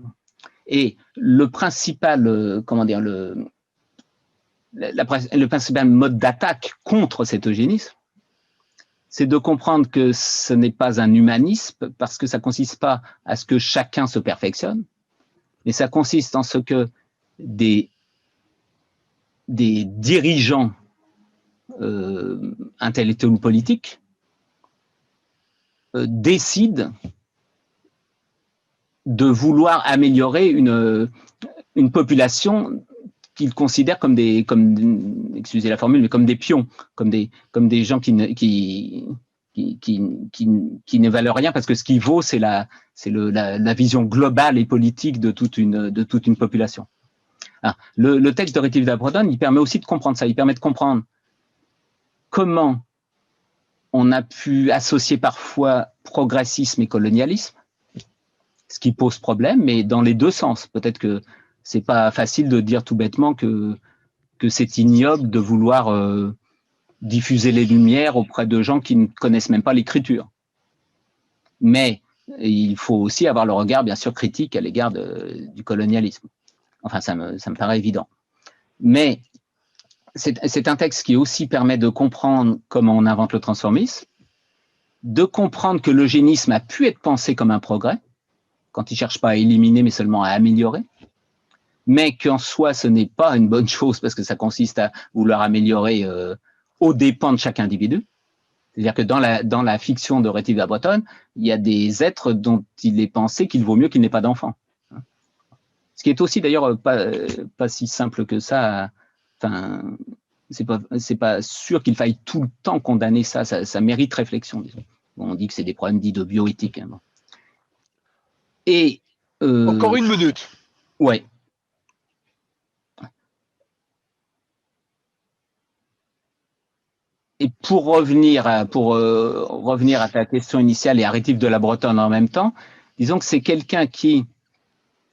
Et le principal, comment dire, le principal mode d'attaque contre cet eugénisme, c'est de comprendre que ce n'est pas un humanisme, parce que ça ne consiste pas à ce que chacun se perfectionne, mais ça consiste en ce que des dirigeants intellectuels ou politiques décident de vouloir améliorer une population qu'ils considèrent excusez la formule, mais comme des pions, comme des gens qui ne valent rien, parce que ce qui vaut, c'est la vision globale et politique de toute une population. Alors, le texte de Rétif d'Abredon, il permet aussi de comprendre ça, il permet de comprendre comment on a pu associer parfois progressisme et colonialisme, ce qui pose problème, mais dans les deux sens. Peut-être que c'est pas facile de dire tout bêtement que c'est ignoble de vouloir diffuser les lumières auprès de gens qui ne connaissent même pas l'écriture. Mais il faut aussi avoir le regard, bien sûr, critique à l'égard du colonialisme. Enfin, ça me paraît évident. Mais c'est un texte qui aussi permet de comprendre comment on invente le transformisme, de comprendre que l'eugénisme a pu être pensé comme un progrès, quand il ne cherche pas à éliminer, mais seulement à améliorer, mais qu'en soi, ce n'est pas une bonne chose, parce que ça consiste à vouloir améliorer aux dépens de chaque individu. C'est-à-dire que dans la fiction de Rétif de la Bretonne, il y a des êtres dont il est pensé qu'il vaut mieux qu'il n'ait pas d'enfants. Ce qui est aussi d'ailleurs pas si simple que ça. Enfin, c'est pas sûr qu'il faille tout le temps condamner ça. Ça mérite réflexion, disons. Bon, on dit que c'est des problèmes dits de bioéthique. Hein, bon. Et encore une minute. Ouais. Et pour revenir à ta question initiale et à Rétif de la Bretonne en même temps, disons que c'est quelqu'un qui,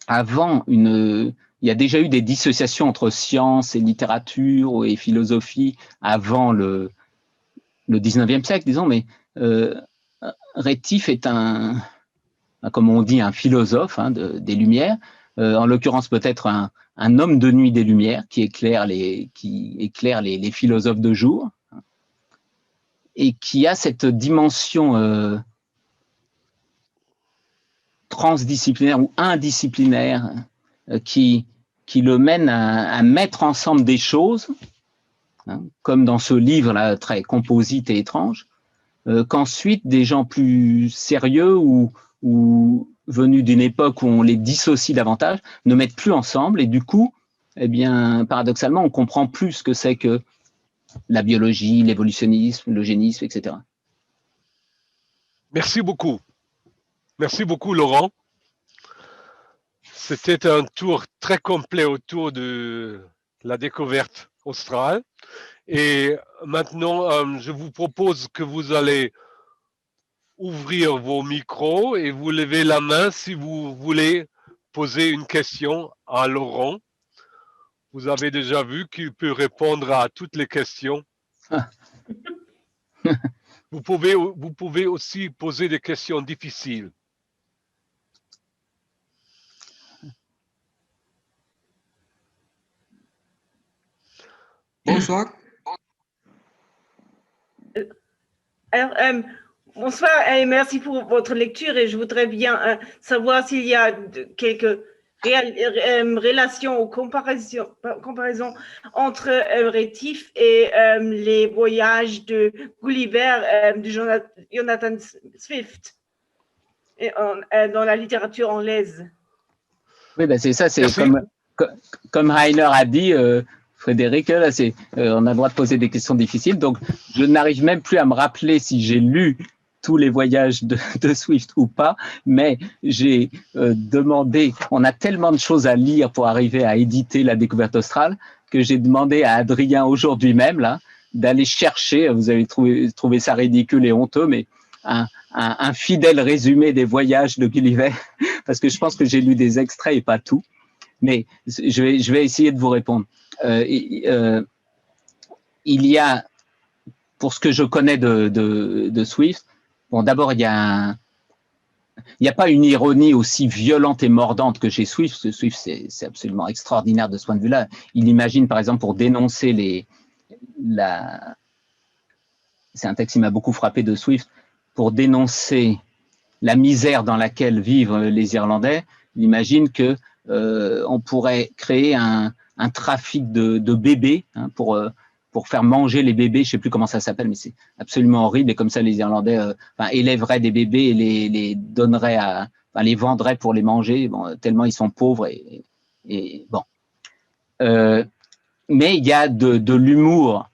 il y a déjà eu des dissociations entre science et littérature et philosophie avant le 19e siècle, disons, mais Rétif est comme on dit, un philosophe des Lumières, en l'occurrence peut-être un homme de nuit des Lumières qui éclaire les philosophes de jour, et qui a cette dimension transdisciplinaire ou indisciplinaire qui le mène à mettre ensemble des choses, hein, comme dans ce livre-là très composite et étrange, qu'ensuite des gens plus sérieux ou venus d'une époque où on les dissocie davantage ne mettent plus ensemble, et du coup, eh bien, paradoxalement, on comprend plus ce que c'est que la biologie, l'évolutionnisme, l'eugénisme, etc. Merci beaucoup. Merci beaucoup, Laurent. C'était un tour très complet autour de la découverte australe. Et maintenant, je vous propose que vous allez ouvrir vos micros et vous levez la main si vous voulez poser une question à Laurent. Vous avez déjà vu qu'il peut répondre à toutes les questions. Vous pouvez aussi poser des questions difficiles. Bonsoir. Alors, bonsoir et merci pour votre lecture, et je voudrais bien savoir s'il y a quelques relations ou comparaisons entre Rétif et les voyages de Gulliver de Jonathan Swift dans la littérature anglaise. Oui, ben c'est ça, c'est comme Rainer a dit, Frédéric, là, on a le droit de poser des questions difficiles, donc je n'arrive même plus à me rappeler si j'ai lu tous les voyages de Swift ou pas, mais j'ai demandé, on a tellement de choses à lire pour arriver à éditer La Découverte australe, que j'ai demandé à Adrien aujourd'hui même là d'aller chercher, vous avez trouvé ça ridicule et honteux, mais un fidèle résumé des voyages de Gulliver, parce que je pense que j'ai lu des extraits et pas tout, mais je vais essayer de vous répondre. Il y a, pour ce que je connais de Swift, bon, d'abord, il n'y a pas une ironie aussi violente et mordante que chez Swift, parce que Swift, c'est absolument extraordinaire de ce point de vue-là. Il imagine, par exemple, pour dénoncer c'est un texte qui m'a beaucoup frappé de Swift, pour dénoncer la misère dans laquelle vivent les Irlandais, il imagine que on pourrait créer un trafic de bébés pour faire manger les bébés, je ne sais plus comment ça s'appelle, mais c'est absolument horrible. Et comme ça, les Irlandais élèveraient des bébés et les donneraient les vendraient pour les manger, bon, tellement ils sont pauvres. Et bon. Mais il y a de l'humour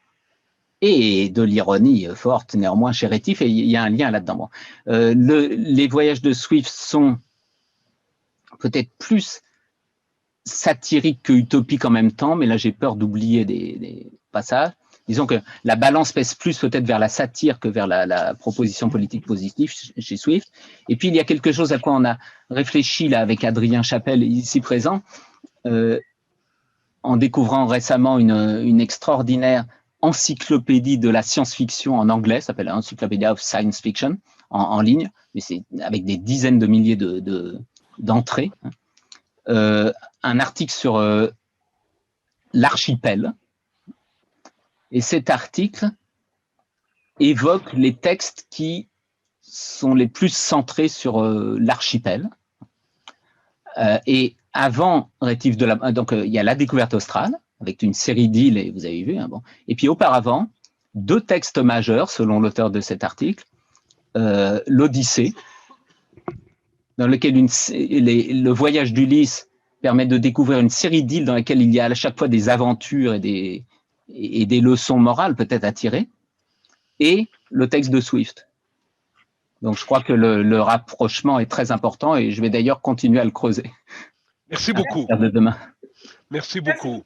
et de l'ironie forte, néanmoins, chez Rétif, et il y a un lien là-dedans. Bon. Les voyages de Swift sont peut-être plus satiriques que utopiques en même temps, mais là, j'ai peur d'oublier des passages. Disons que la balance pèse plus peut-être vers la satire que vers la proposition politique positive chez Swift. Et puis, il y a quelque chose à quoi on a réfléchi là avec Adrien Chapelle, ici présent, en découvrant récemment une extraordinaire encyclopédie de la science-fiction en anglais, ça s'appelle Encyclopedia of Science Fiction, en ligne, mais c'est avec des dizaines de milliers d'entrées. Un article sur l'archipel. Et cet article évoque les textes qui sont les plus centrés sur l'archipel. Et avant Rétif donc il y a La Découverte australe, avec une série d'îles, et vous avez vu. Bon. Et puis auparavant, deux textes majeurs, selon l'auteur de cet article, l'Odyssée, dans lequel le voyage d'Ulysse permet de découvrir une série d'îles dans lesquelles il y a à chaque fois des aventures et des leçons morales peut-être à tirer, et le texte de Swift. Donc, je crois que le rapprochement est très important et je vais d'ailleurs continuer à le creuser. Merci beaucoup. De demain. Merci beaucoup.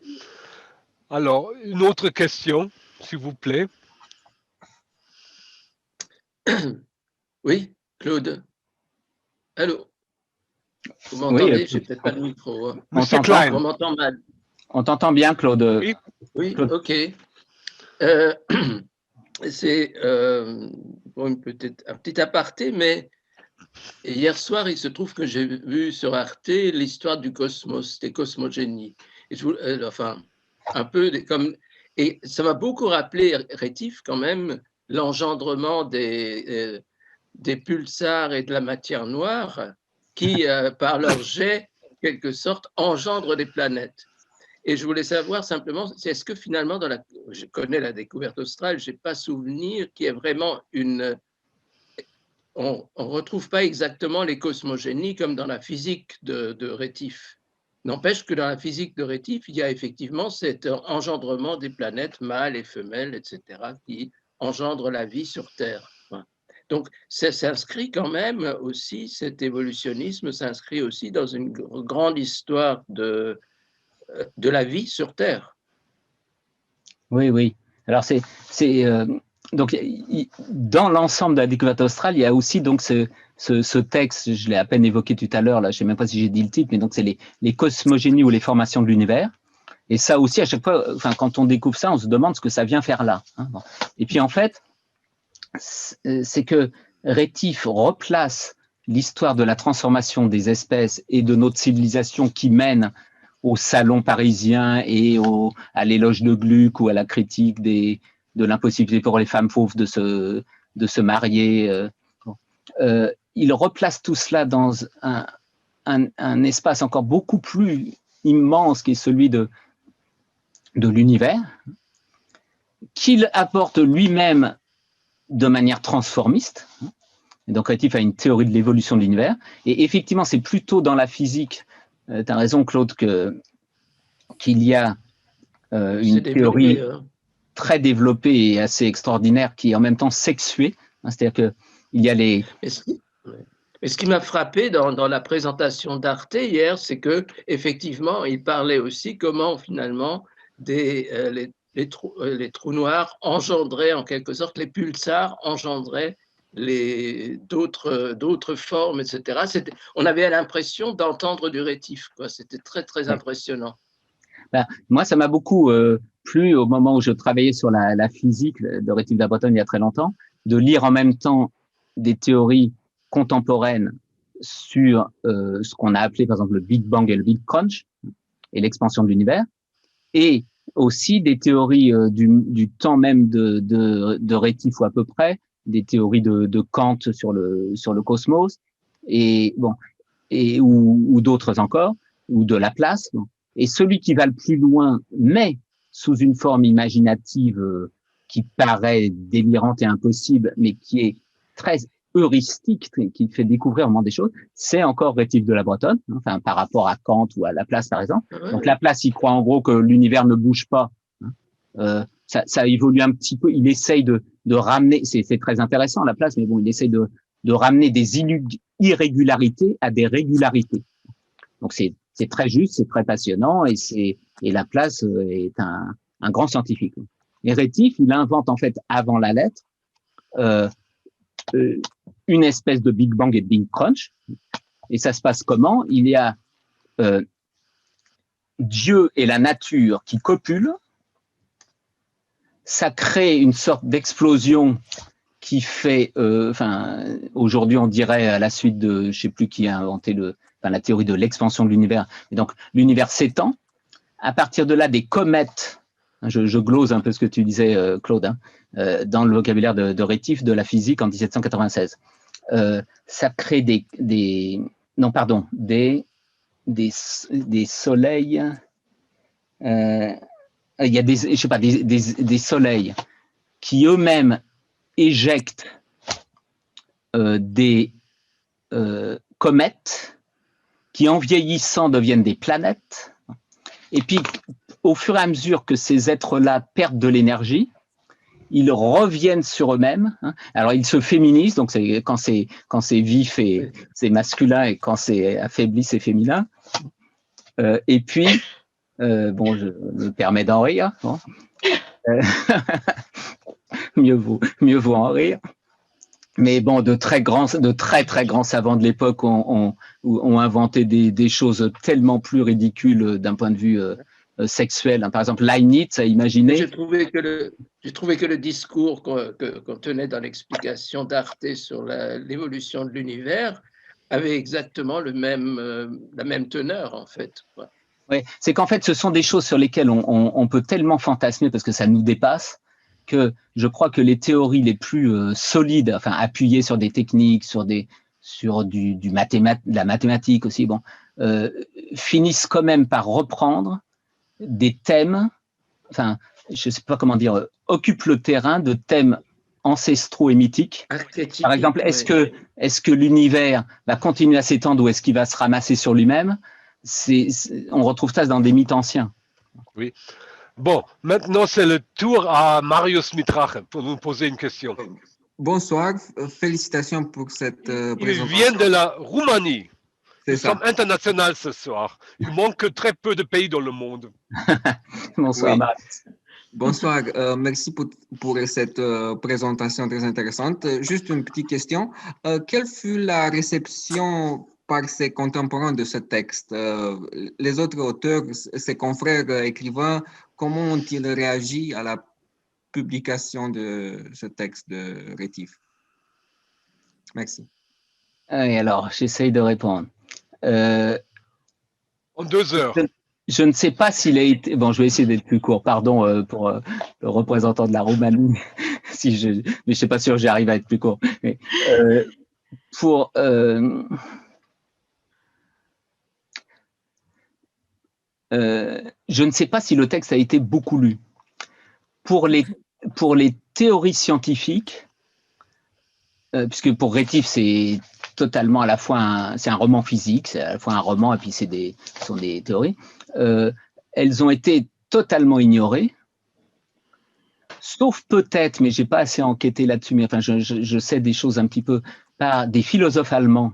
Alors, une autre question, s'il vous plaît. Oui, Claude. Allô? Vous m'entendez? J'ai peut-être pas le micro. Monsieur Klein. On m'entend mal. On t'entend bien, Claude. Oui, Claude. ok. C'est un petit aparté, mais hier soir, il se trouve que j'ai vu sur Arte l'histoire du cosmos, des cosmogénies. Et enfin, un peu comme. Et ça m'a beaucoup rappelé, Rétif, quand même, l'engendrement des pulsars et de la matière noire qui, par leur jet, en quelque sorte, engendrent des planètes. Et je voulais savoir simplement, est-ce que finalement, je connais la découverte australe, je n'ai pas souvenir qu'il y ait vraiment on ne retrouve pas exactement les cosmogénies comme dans la physique de Rétif. N'empêche que dans la physique de Rétif, il y a effectivement cet engendrement des planètes mâles et femelles, etc., qui engendrent la vie sur Terre. Donc, ça s'inscrit quand même aussi, cet évolutionnisme s'inscrit aussi dans une grande histoire de la vie sur Terre. Oui, oui. Alors, donc, dans l'ensemble de la découverte australe, il y a aussi donc ce texte, je l'ai à peine évoqué tout à l'heure, là, je ne sais même pas si j'ai dit le titre, mais donc c'est les cosmogénies ou les formations de l'univers. Et ça aussi, à chaque fois, enfin, quand on découvre ça, on se demande ce que ça vient faire là. Hein. Et puis, en fait, c'est que Rétif replace l'histoire de la transformation des espèces et de notre civilisation qui mène au salon parisien et à l'éloge de Gluck ou à la critique de l'impossibilité pour les femmes fauves de se marier. Il replace tout cela dans un espace encore beaucoup plus immense qui est celui de l'univers, qu'il apporte lui-même de manière transformiste. Et donc, Rétif a une théorie de l'évolution de l'univers. Et effectivement, c'est plutôt dans la physique, tu as raison, Claude, qu'il y a une théorie très développée et assez extraordinaire qui est en même temps sexuée. Hein, c'est-à-dire qu'il y a les… Mais ce qui m'a frappé dans la présentation d'Arte hier, c'est que effectivement, il parlait aussi comment finalement les trous noirs engendraient en quelque sorte, les pulsars engendraient d'autres formes, etc. On avait l'impression d'entendre du Rétif, quoi. C'était très, très impressionnant. Ben, moi, ça m'a beaucoup plu au moment où je travaillais sur la physique de Rétif de la Bretonne il y a très longtemps, de lire en même temps des théories contemporaines sur ce qu'on a appelé par exemple le Big Bang et le Big Crunch et l'expansion de l'univers, et aussi des théories du temps même de Rétif ou à peu près, des théories de Kant sur le cosmos, et bon, ou d'autres encore, ou de Laplace. Bon. Et celui qui va le plus loin, mais sous une forme imaginative qui paraît délirante et impossible, mais qui est très heuristique, qui fait découvrir vraiment des choses, c'est encore Rétif de la Bretonne, hein, enfin par rapport à Kant ou à Laplace par exemple. Donc Laplace, il croit en gros que l'univers ne bouge pas. Hein. Ça évolue un petit peu. Il essaye de ramener, c'est très intéressant Laplace, mais bon, il essaye de ramener des irrégularités à des régularités. Donc c'est très juste, c'est très passionnant, et Laplace est un grand scientifique. Et Rétif, il invente en fait avant la lettre une espèce de Big Bang et de Big Crunch. Et ça se passe comment? Il y a Dieu et la nature qui copulent. Ça crée une sorte d'explosion qui fait, aujourd'hui on dirait à la suite de, je sais plus qui a inventé la théorie de l'expansion de l'univers. Et donc l'univers s'étend. À partir de là, des comètes. Je glose un peu ce que tu disais, Claude, hein, dans le vocabulaire de Rétif de la physique en 1796. Ça crée des soleils. Il y a des soleils qui eux-mêmes éjectent des comètes qui, en vieillissant, deviennent des planètes. Et puis, au fur et à mesure que ces êtres-là perdent de l'énergie, ils reviennent sur eux-mêmes. Alors, ils se féminisent, donc quand c'est vif, c'est masculin, et quand c'est affaibli, c'est féminin. Et puis, bon, je me permets d'en rire. Bon. Mieux vaut en rire. Mais bon, de très très grands savants de l'époque ont inventé des choses tellement plus ridicules d'un point de vue sexuel. Par exemple, Leibniz a imaginé… J'ai trouvé que le discours qu'on tenait dans l'explication d'Arte sur l'évolution de l'univers avait exactement la même teneur, en fait. Oui, c'est qu'en fait, ce sont des choses sur lesquelles on peut tellement fantasmer parce que ça nous dépasse, que je crois que les théories les plus solides, enfin appuyées sur des techniques, sur de la mathématique aussi, bon, finissent quand même par reprendre des thèmes, enfin, je ne sais pas comment dire, occupent le terrain de thèmes ancestraux et mythiques. Par exemple, est-ce que l'univers va continuer à s'étendre ou est-ce qu'il va se ramasser sur lui-même? On retrouve ça dans des mythes anciens. Oui. Bon, maintenant c'est le tour à Marius Mitrache pour nous poser une question. Bonsoir, félicitations pour cette présentation. Il vient de la Roumanie. Nous C'est ça. sommes internationaux ce soir. Il manque très peu de pays dans le monde. Bonsoir, Oui. Marius. Bonsoir, merci pour cette présentation très intéressante. Juste une petite question. Quelle fut la réception par ses contemporains de ce texte? Les autres auteurs, ses confrères écrivains, comment ont-ils réagi à la publication de ce texte de Rétif? Merci. Oui, alors, j'essaye de répondre. En 2 heures. Je ne sais pas s'il a été… Bon, je vais essayer d'être plus court, pardon pour le représentant de la Roumanie, mais je ne suis pas sûr que j'arrive à être plus court. Mais, je ne sais pas si le texte a été beaucoup lu. Pour les théories scientifiques, puisque pour Rétif, c'est totalement à la fois c'est un roman physique, c'est à la fois un roman et puis ce sont des théories. Elles ont été totalement ignorées, sauf peut-être, mais j'ai pas assez enquêté là-dessus, mais enfin je sais des choses un petit peu, par des philosophes allemands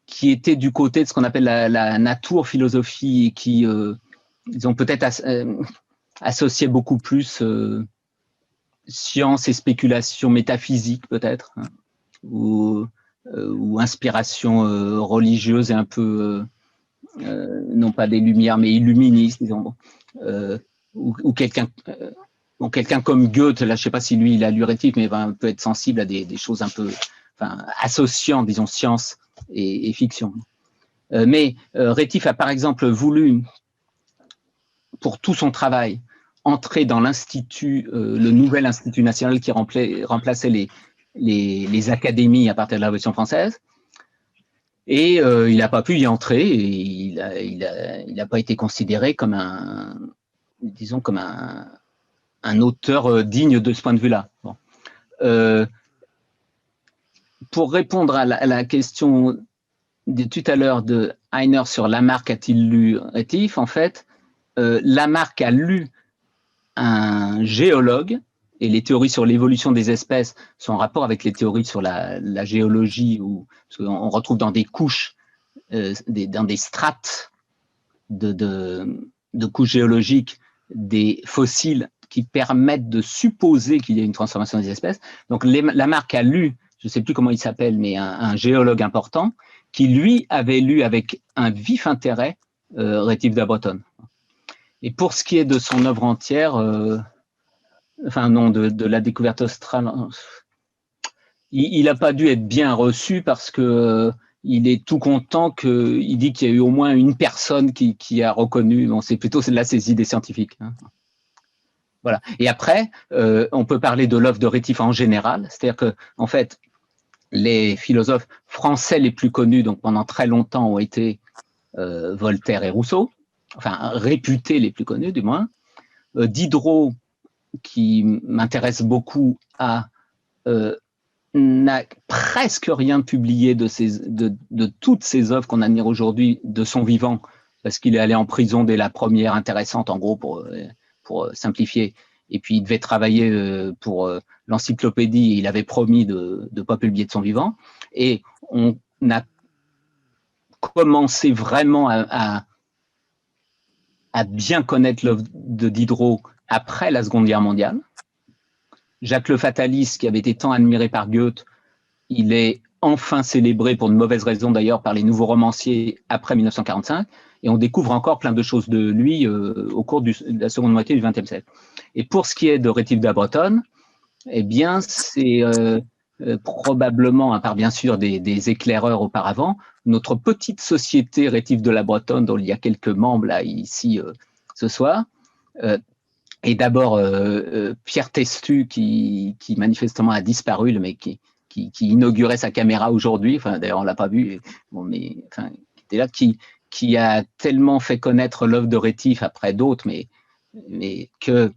qui étaient du côté de ce qu'on appelle la naturphilosophie et qui ils ont peut-être associé beaucoup plus science et spéculation métaphysique peut-être, hein, ou inspiration religieuse et un peu non pas des lumières mais illuministe, disons, ou quelqu'un comme Goethe, là je sais pas si lui il a lu Rétif, mais peut être sensible à des choses un peu, enfin, associant, disons, science et fiction. Mais Rétif a par exemple voulu, pour tout son travail, entrer dans l'institut, le nouvel institut national qui remplaçait les académies à partir de la Révolution française. Et il n'a pas pu y entrer, et il n'a pas été considéré comme comme un auteur digne de ce point de vue-là. Bon. Pour répondre à la question de tout à l'heure de Heiner sur Lamarck a-t-il lu Rétif, en fait, Lamarck a lu un géologue, et les théories sur l'évolution des espèces sont en rapport avec les théories sur la géologie, parce qu'on retrouve dans des couches, dans des strates de couches géologiques, des fossiles qui permettent de supposer qu'il y a une transformation des espèces. Donc Lamarck a lu, je ne sais plus comment il s'appelle, mais un géologue important, qui lui avait lu avec un vif intérêt Rétif de la Bretonne. Et pour ce qui est de son œuvre entière, enfin non, de la découverte australe, il n'a pas dû être bien reçu parce que il est tout content qu'il dit qu'il y a eu au moins une personne qui a reconnu. Bon, c'est plutôt là ses idées scientifiques. Hein. Voilà. Et après, on peut parler de l'œuvre de Rétif en général, c'est-à-dire que en fait, les philosophes français les plus connus, donc pendant très longtemps, ont été Voltaire et Rousseau, enfin réputés les plus connus du moins. Diderot qui m'intéresse beaucoup n'a presque rien publié de toutes ces œuvres qu'on admire aujourd'hui de son vivant, parce qu'il est allé en prison dès la première intéressante, en gros, pour simplifier. Et puis, il devait travailler pour l'encyclopédie, et il avait promis de ne pas publier de son vivant. Et on a commencé vraiment à bien connaître l'œuvre de Diderot après la Seconde Guerre mondiale. Jacques le Fataliste, qui avait été tant admiré par Goethe, il est enfin célébré, pour de mauvaises raisons d'ailleurs, par les nouveaux romanciers après 1945, et on découvre encore plein de choses de lui au cours de la seconde moitié du XXe siècle. Et pour ce qui est de Rétif d'Abretonne, eh bien, c'est probablement, à part bien sûr des éclaireurs auparavant, notre petite société Rétif de la Bretonne, dont il y a quelques membres là, ici ce soir, et d'abord Pierre Testu, qui manifestement a disparu, le mec qui inaugurait sa caméra aujourd'hui, enfin d'ailleurs on l'a pas vu, bon, mais enfin, qui était là, qui a tellement fait connaître l'œuvre de Rétif après d'autres, mais que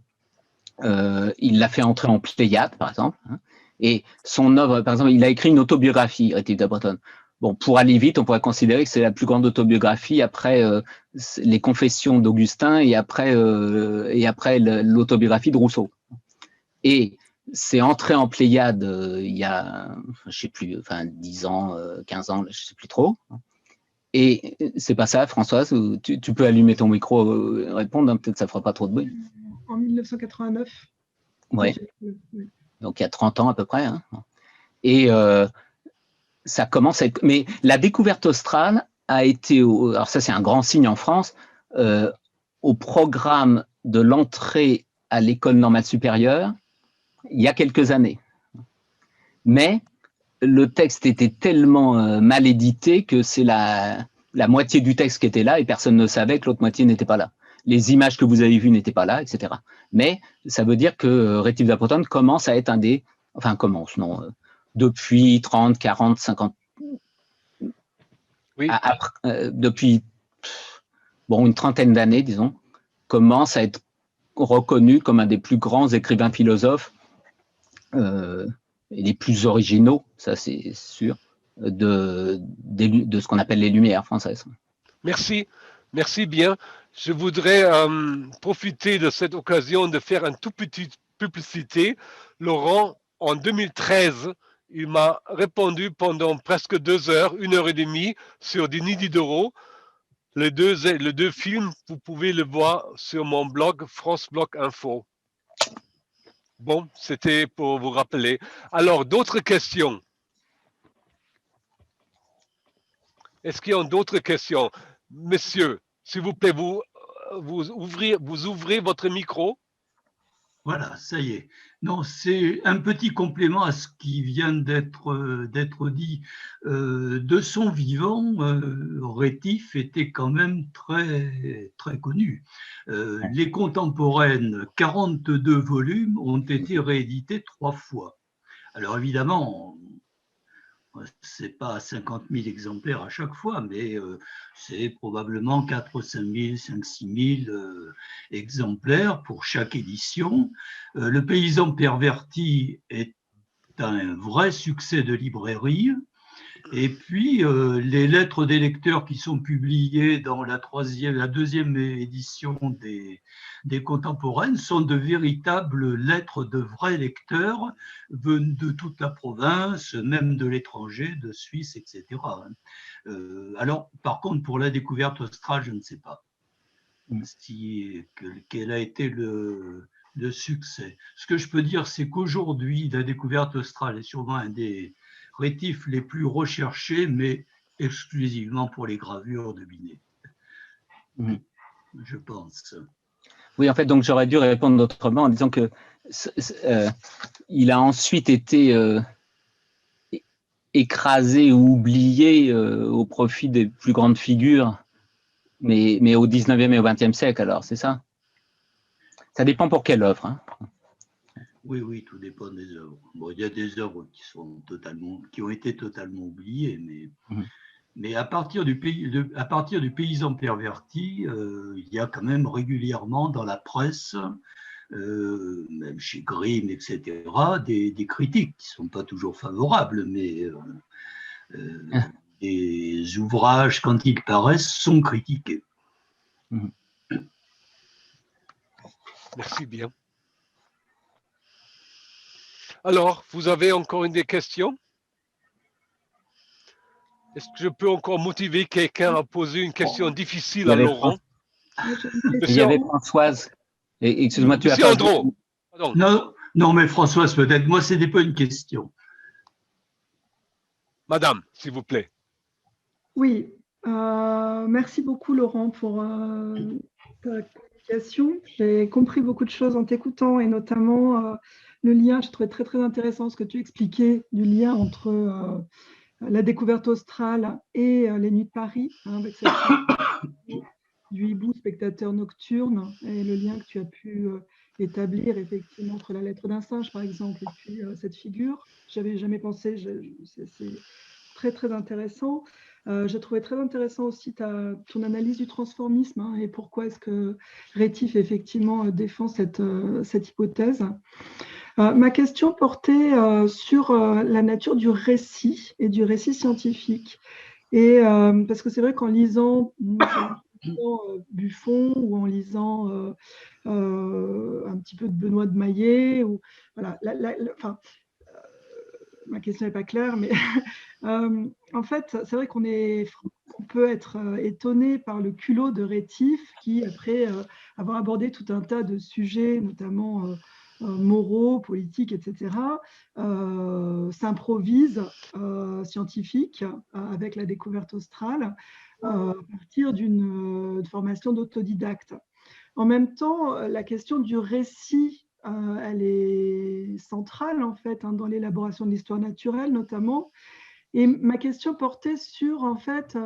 il l'a fait entrer en Pléiade, par exemple, hein, et son œuvre, par exemple, il a écrit une autobiographie, Rétif d'Abretonne. Bon, pour aller vite, on pourrait considérer que c'est la plus grande autobiographie après les Confessions d'Augustin et après l'autobiographie de Rousseau. Et c'est entré en Pléiade il y a, je sais plus, enfin 10 ans, 15 ans, je sais plus trop. Et c'est pas ça, Françoise, tu peux allumer ton micro, répondre, hein, peut-être ça fera pas trop de bruit. En 1989. Ouais. Donc il y a 30 ans à peu près. Hein. Et ça commence à être... Mais la découverte australe a été, alors ça c'est un grand signe en France, au programme de l'entrée à l'école normale supérieure il y a quelques années. Mais le texte était tellement mal édité que c'est la moitié du texte qui était là et personne ne savait que l'autre moitié n'était pas là. Les images que vous avez vues n'étaient pas là, etc. Mais ça veut dire que Rétif d'Abretonne commence à être un des... Enfin, commence, non... depuis 30, 40, 50, Oui. Depuis une trentaine d'années, disons, commence à être reconnu comme un des plus grands écrivains philosophes et les plus originaux, ça c'est sûr, de ce qu'on appelle les Lumières françaises. Merci, merci bien. Je voudrais profiter de cette occasion de faire une toute petite publicité. Laurent, en 2013, il m'a répondu pendant presque 2 heures, 1h30 sur Denis Diderot. Les deux films, vous pouvez le voir sur mon blog France Blog Info. Bon, c'était pour vous rappeler. Alors, d'autres questions? Est-ce qu'il y a d'autres questions? Monsieur, s'il vous plaît, vous ouvrez votre micro. Voilà, ça y est. Non, c'est un petit complément à ce qui vient d'être dit. De son vivant, Rétif était quand même très, très connu. Les Contemporaines, 42 volumes, ont été réédités 3 fois. Alors évidemment, c'est pas 50 000 exemplaires à chaque fois, mais c'est probablement 4 5 000, 5 6 000 exemplaires pour chaque édition. Le Paysan perverti est un vrai succès de librairie. Et puis, les lettres des lecteurs qui sont publiées dans la deuxième édition des Contemporaines sont de véritables lettres de vrais lecteurs venus de toute la province, même de l'étranger, de Suisse, etc. Alors, par contre, pour la découverte australe, je ne sais pas quel a été le succès. Ce que je peux dire, c'est qu'aujourd'hui, la découverte australe est sûrement un des rétifs les plus recherchés, mais exclusivement pour les gravures de Binet. Je pense. Oui, en fait, donc j'aurais dû répondre autrement en disant que il a ensuite été écrasé ou oublié au profit des plus grandes figures, mais au 19e et au 20e siècle, alors, c'est ça? Ça dépend pour quelle œuvre. Hein. Oui, tout dépend des œuvres. Bon, il y a des œuvres qui ont été totalement oubliées, mais à partir du Paysan perverti, il y a quand même régulièrement dans la presse même chez Grimm, etc., des critiques qui ne sont pas toujours favorables, mais des ouvrages, quand ils paraissent, sont critiqués. Merci bien. Alors, vous avez encore des questions? Est-ce que je peux encore motiver quelqu'un à poser une question difficile à Laurent? Il y avait Françoise. Excuse-moi, tu as Monsieur Andro. Non, mais Françoise, peut-être. Moi, ce n'est pas une question. Madame, s'il vous plaît. Oui, merci beaucoup Laurent pour ta communication. J'ai compris beaucoup de choses en t'écoutant et notamment le lien, je trouvais très très intéressant ce que tu expliquais du lien entre la découverte australe et les Nuits de Paris, hein, avec cette du hibou spectateur nocturne et le lien que tu as pu établir effectivement entre la lettre d'un singe par exemple et puis cette figure. J'avais jamais pensé, c'est très très intéressant. J'ai trouvé très intéressant aussi ton analyse du transformisme, hein, et pourquoi est-ce que Rétif effectivement défend cette hypothèse. Ma question portait sur la nature du récit et du récit scientifique. Et parce que c'est vrai qu'en lisant Buffon ou en lisant un petit peu de Benoît de Maillet, ou, voilà, ma question n'est pas claire, mais en fait, c'est vrai qu'on peut être étonné par le culot de Rétif qui, après avoir abordé tout un tas de sujets, notamment moraux, politiques, etc., s'improvise scientifique avec la découverte australe à partir d'une formation d'autodidacte. En même temps, la question du récit, elle est centrale en fait, hein, dans l'élaboration de l'histoire naturelle notamment. Et ma question portait sur, en fait,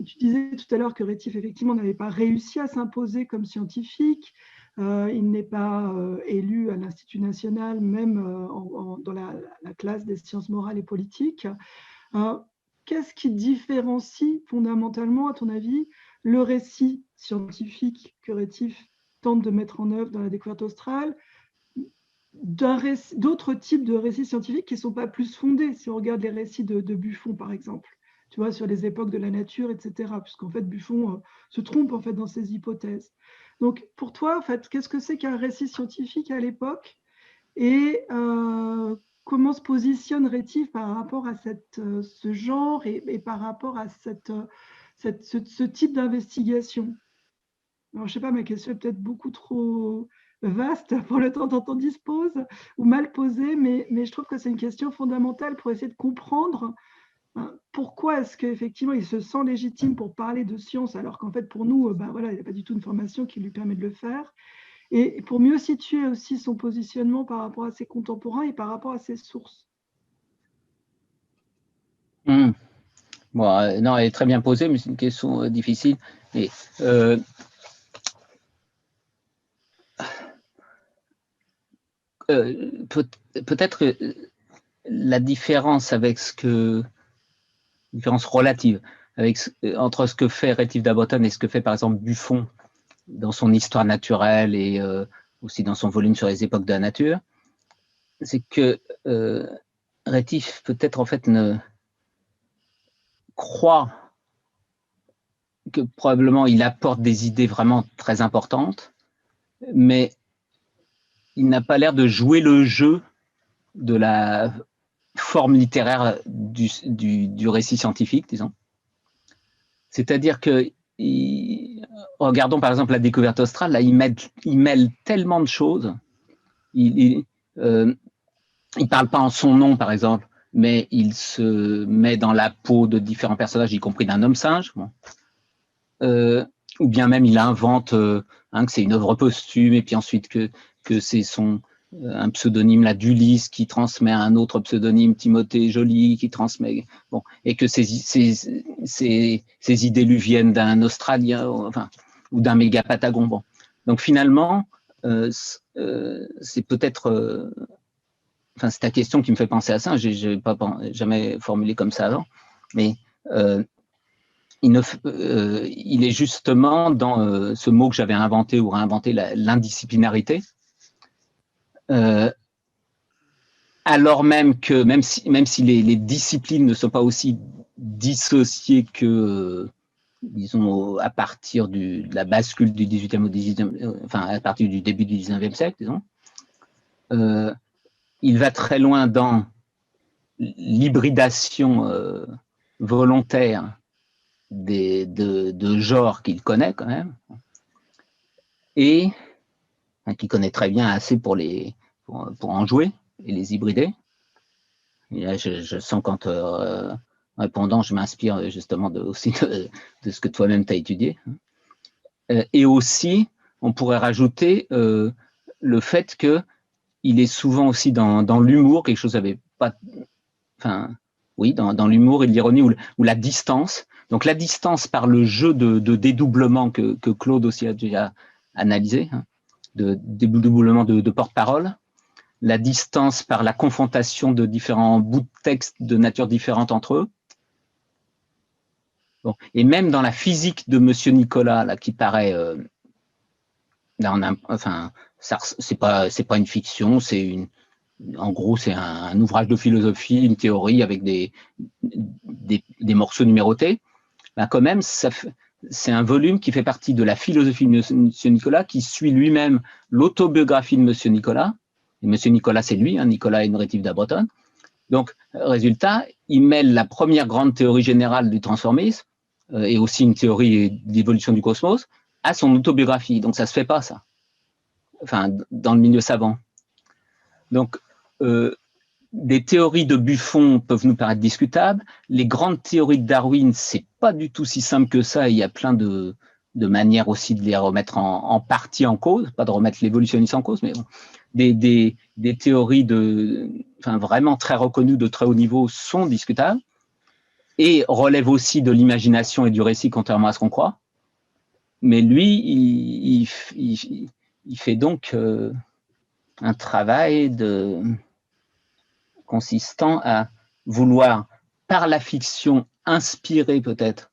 tu disais tout à l'heure que Rétif effectivement n'avait pas réussi à s'imposer comme scientifique. Il n'est pas élu à l'Institut national, même dans la classe des sciences morales et politiques. Qu'est-ce qui différencie fondamentalement, à ton avis, le récit scientifique que Rétif tente de mettre en œuvre dans la découverte australe d'autres types de récits scientifiques qui ne sont pas plus fondés, si on regarde les récits de Buffon, par exemple, tu vois, sur les époques de la nature, etc., puisqu'en fait, Buffon se trompe en fait, dans ses hypothèses. Donc, pour toi, en fait, qu'est-ce que c'est qu'un récit scientifique à l'époque et comment se positionne Rétif par rapport à ce genre et par rapport à ce type d'investigation? Alors, je ne sais pas, ma question est peut-être beaucoup trop vaste pour le temps dont on dispose ou mal posée, mais je trouve que c'est une question fondamentale pour essayer de comprendre pourquoi est-ce qu'effectivement il se sent légitime pour parler de science alors qu'en fait pour nous, voilà, il n'y a pas du tout une formation qui lui permet de le faire, et pour mieux situer aussi son positionnement par rapport à ses contemporains et par rapport à ses sources. Bon, non, elle est très bien posée, mais c'est une question difficile. Et, peut-être la différence différence relative entre ce que fait Rétif d'Aboton et ce que fait par exemple Buffon dans son histoire naturelle et aussi dans son volume sur les époques de la nature, c'est que Rétif peut-être en fait ne croit que probablement il apporte des idées vraiment très importantes, mais il n'a pas l'air de jouer le jeu de la forme littéraire du récit scientifique, disons. C'est-à-dire que, regardons par exemple la découverte australe, là, il mêle tellement de choses. Il parle pas en son nom, par exemple, mais il se met dans la peau de différents personnages, y compris d'un homme singe. Bon. Ou bien même il invente que c'est une œuvre posthume, et puis ensuite que c'est un pseudonyme là d'Ulysse qui transmet à un autre pseudonyme, Timothée Joly, qui transmet, bon, et que ces idées lui viennent d'un Australien, enfin, ou d'un méga Patagon. Bon. Donc finalement, c'est peut-être, enfin, c'est ta question qui me fait penser à ça. J'ai pas jamais formulé comme ça avant, mais il est justement dans ce mot que j'avais inventé ou réinventé, l'indisciplinarité, alors même que, même si les disciplines ne sont pas aussi dissociées que, disons, à partir de la bascule du 18e au 19e, enfin, à partir du début du 19e siècle, disons, il va très loin dans l'hybridation volontaire de genres qu'il connaît quand même, et qu'il connaît très bien assez pour en jouer et les hybrider. Et là, je sens qu'en répondant, je m'inspire justement aussi de ce que toi-même tu as étudié. Et aussi, on pourrait rajouter le fait qu'il est souvent aussi dans l'humour, quelque chose n'avait pas... Enfin, oui, dans l'humour et l'ironie ou la distance. Donc la distance par le jeu de dédoublement que Claude aussi a déjà analysé, hein, de dédoublement de porte-parole, la distance par la confrontation de différents bouts de texte de nature différente entre eux. Bon. Et même dans la physique de Monsieur Nicolas, là, qui paraît, enfin, c'est pas une fiction, en gros, c'est un ouvrage de philosophie, une théorie avec des morceaux numérotés. Ben, quand même, c'est un volume qui fait partie de la philosophie de Monsieur Nicolas, qui suit lui-même l'autobiographie de Monsieur Nicolas. Et Monsieur Nicolas, c'est lui, hein, Nicolas Henry d'Abreton. Donc, résultat, il mêle la première grande théorie générale du transformisme et aussi une théorie d'évolution du cosmos à son autobiographie. Donc, ça se fait pas, ça. Enfin, dans le milieu savant. Donc, des théories de Buffon peuvent nous paraître discutables. Les grandes théories de Darwin, c'est pas du tout si simple que ça. Il y a plein de manières aussi de les remettre en partie en cause, pas de remettre l'évolutionniste en cause, mais bon, des théories vraiment très reconnues de très haut niveau sont discutables et relèvent aussi de l'imagination et du récit, contrairement à ce qu'on croit. Mais lui, il fait donc un travail consistant à vouloir, par la fiction, inspirer peut-être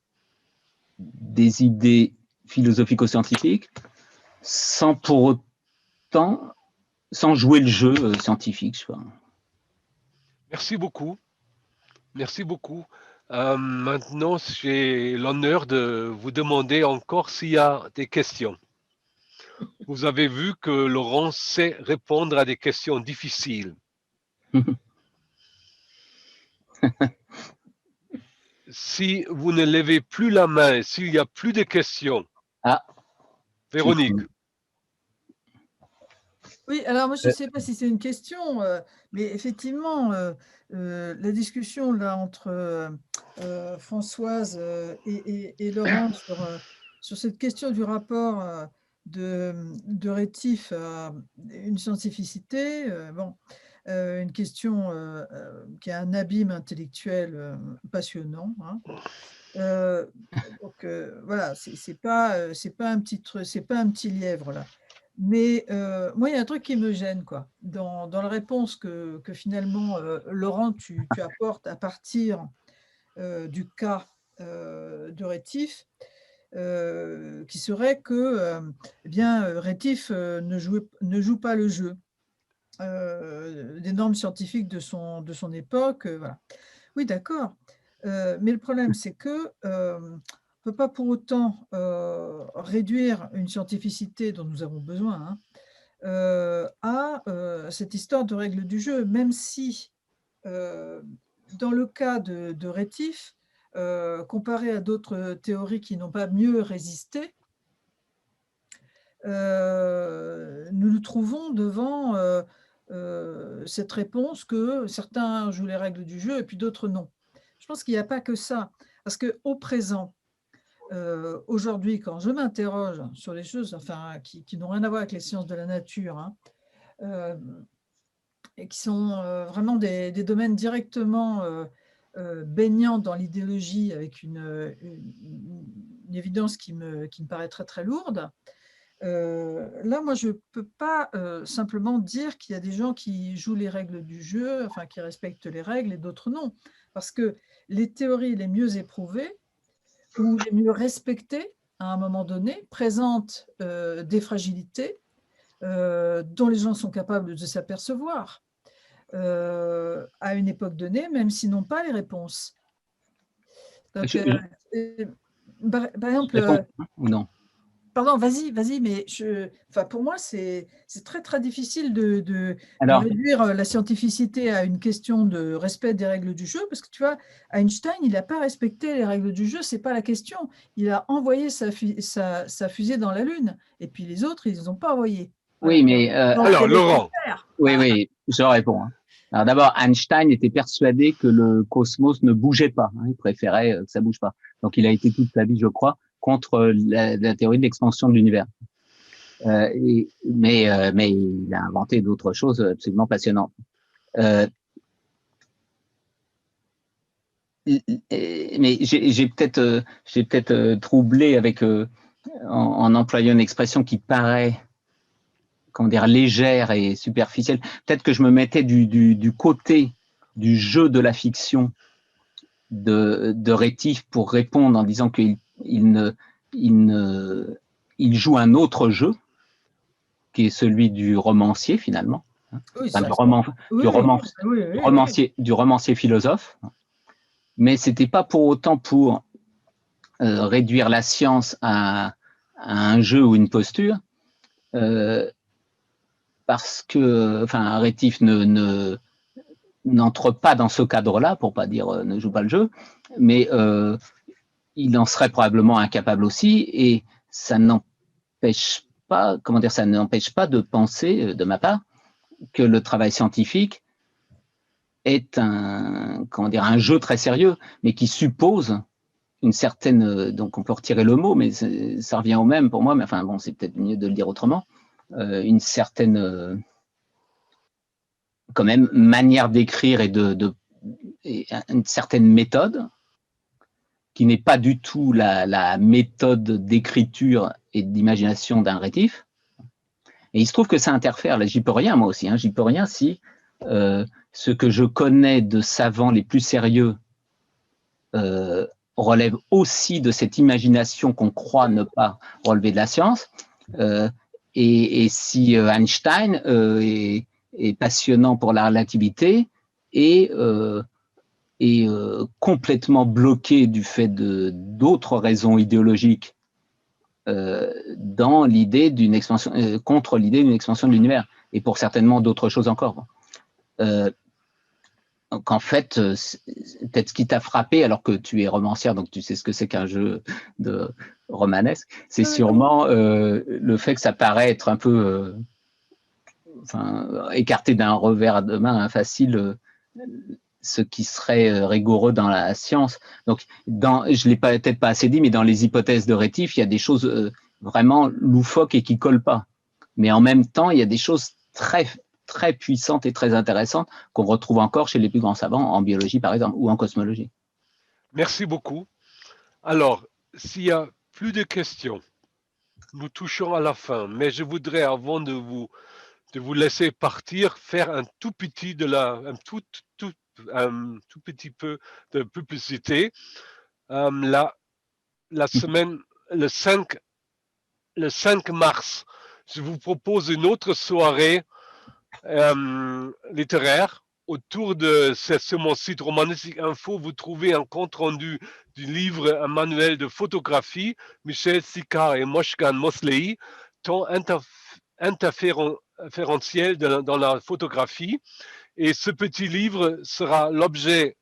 des idées philosophico-scientifiques, sans pour autant, sans jouer le jeu scientifique. Je sais pas. Merci beaucoup. Merci beaucoup. Maintenant, j'ai l'honneur de vous demander encore s'il y a des questions. Vous avez vu que Laurent sait répondre à des questions difficiles. Si vous ne levez plus la main, s'il n'y a plus de questions. Ah, Véronique. Oui, alors moi je ne sais pas si c'est une question, mais effectivement, la discussion là entre Françoise et Laurent sur cette question du rapport de Rétif à une scientificité, bon, une question qui a un abîme intellectuel passionnant, hein. Donc voilà, c'est pas un petit lièvre là. Mais moi, il y a un truc qui me gêne, quoi, dans la réponse que finalement, Laurent, tu apportes à partir du cas de Rétif, qui serait que eh bien, Rétif ne joue pas le jeu des normes scientifiques de son époque. Voilà. Oui, d'accord. Mais le problème, c'est que on ne peut pas pour autant réduire une scientificité dont nous avons besoin, hein, à cette histoire de règles du jeu, même si, dans le cas de Rétif, comparé à d'autres théories qui n'ont pas mieux résisté, nous nous trouvons devant cette réponse que certains jouent les règles du jeu et puis d'autres non. Je pense qu'il n'y a pas que ça, parce qu'au présent, aujourd'hui, quand je m'interroge sur les choses enfin, qui n'ont rien à voir avec les sciences de la nature, hein, et qui sont vraiment des domaines directement baignant dans l'idéologie avec une évidence qui me paraît très très lourde, là, moi, je ne peux pas simplement dire qu'il y a des gens qui jouent les règles du jeu, enfin, qui respectent les règles et d'autres non. Parce que les théories les mieux éprouvées ou les mieux respectées, à un moment donné, présentent des fragilités dont les gens sont capables de s'apercevoir à une époque donnée, même s'ils n'ont pas les réponses. Donc, par exemple… ou non? Pardon, vas-y, mais pour moi, c'est très, très difficile de réduire la scientificité à une question de respect des règles du jeu, parce que tu vois, Einstein, il n'a pas respecté les règles du jeu, c'est pas la question. Il a envoyé sa fusée dans la Lune, et puis les autres, ils ne les ont pas envoyés. Voilà. Oui, mais… alors, Laurent. Oui, je réponds. Alors d'abord, Einstein était persuadé que le cosmos ne bougeait pas. Il préférait que ça bouge pas. Donc il a été toute sa vie, je crois, contre la théorie de l'expansion de l'univers. Mais il a inventé d'autres choses absolument passionnantes. Mais j'ai peut-être troublé avec en employant une expression qui paraît, comment dire, légère et superficielle. Peut-être que je me mettais du côté du jeu de la fiction de Rétif pour répondre en disant qu'il il joue un autre jeu qui est celui du romancier finalement, Oui, du romancier philosophe, mais c'était pas pour autant pour réduire la science à un jeu ou une posture, parce que, enfin, Rétif n'entre pas dans ce cadre-là, pour pas dire ne joue pas le jeu, mais il en serait probablement incapable aussi, et ça n'empêche pas, comment dire, ça n'empêche pas de penser, de ma part, que le travail scientifique est un jeu très sérieux, mais qui suppose une certaine, donc on peut retirer le mot, mais ça revient au même pour moi, mais enfin bon, c'est peut-être mieux de le dire autrement, une certaine quand même manière d'écrire et et une certaine méthode qui n'est pas du tout la méthode d'écriture et d'imagination d'un Rétif. Et il se trouve que ça interfère, là j'y peux rien moi aussi, j'y peux rien si ce que je connais de savants les plus sérieux relève aussi de cette imagination qu'on croit ne pas relever de la science, et si Einstein est passionnant pour la relativité et complètement bloqué du fait d'autres raisons idéologiques dans l'idée d'une expansion, contre l'idée d'une expansion de l'univers, et pour certainement d'autres choses encore. Donc en fait, peut-être ce qui t'a frappé, alors que tu es romancière, donc tu sais ce que c'est qu'un jeu de romanesque, c'est sûrement le fait que ça paraît être un peu écarté d'un revers de main facile ce qui serait rigoureux dans la science. Donc, je ne l'ai peut-être pas assez dit, mais dans les hypothèses de Rétif, il y a des choses vraiment loufoques et qui ne collent pas. Mais en même temps, il y a des choses très, très puissantes et très intéressantes qu'on retrouve encore chez les plus grands savants, en biologie par exemple, ou en cosmologie. Merci beaucoup. Alors, s'il n'y a plus de questions, nous touchons à la fin, mais je voudrais, avant de vous laisser partir, faire un tout petit peu de publicité. La semaine, le 5 mars, je vous propose une autre soirée littéraire autour de sur mon site Romanistique Info. Vous trouvez un compte rendu du livre, un manuel de photographie, Michel Sicard et Moshgan Mosley, temps interférentiel dans la photographie. Et ce petit livre sera l'objet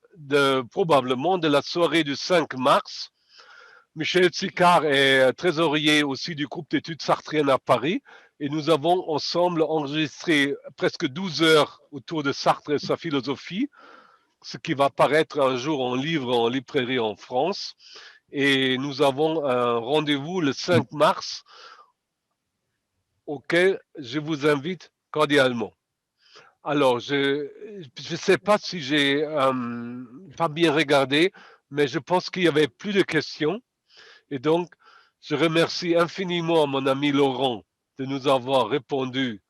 probablement de la soirée du 5 mars. Michel Sicard est trésorier aussi du groupe d'études sartriennes à Paris, et nous avons ensemble enregistré presque 12 heures autour de Sartre et sa philosophie, ce qui va paraître un jour en livre en librairie en France. Et nous avons un rendez-vous le 5 mars auquel je vous invite cordialement. Alors, je ne sais pas si j'ai pas bien regardé, mais je pense qu'il n'y avait plus de questions. Et donc, je remercie infiniment mon ami Laurent de nous avoir répondu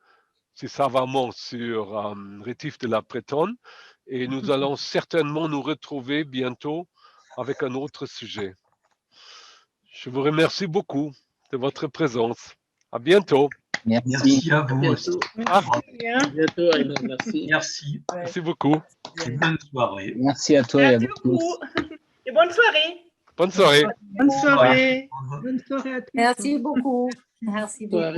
si savamment sur Rétif de la Bretonne. Et nous allons certainement nous retrouver bientôt avec un autre sujet. Je vous remercie beaucoup de votre présence. À bientôt. Merci. Merci à À vous aussi. bientôt. Bien. À bientôt, Ayman. Merci. Merci. Merci beaucoup. Et bonne soirée. Merci à toi et à Merci vous tous. beaucoup. Et bonne soirée. Bonne soirée. Bonne soirée. Bonne soirée à tous. Merci beaucoup. Merci beaucoup. Soirée.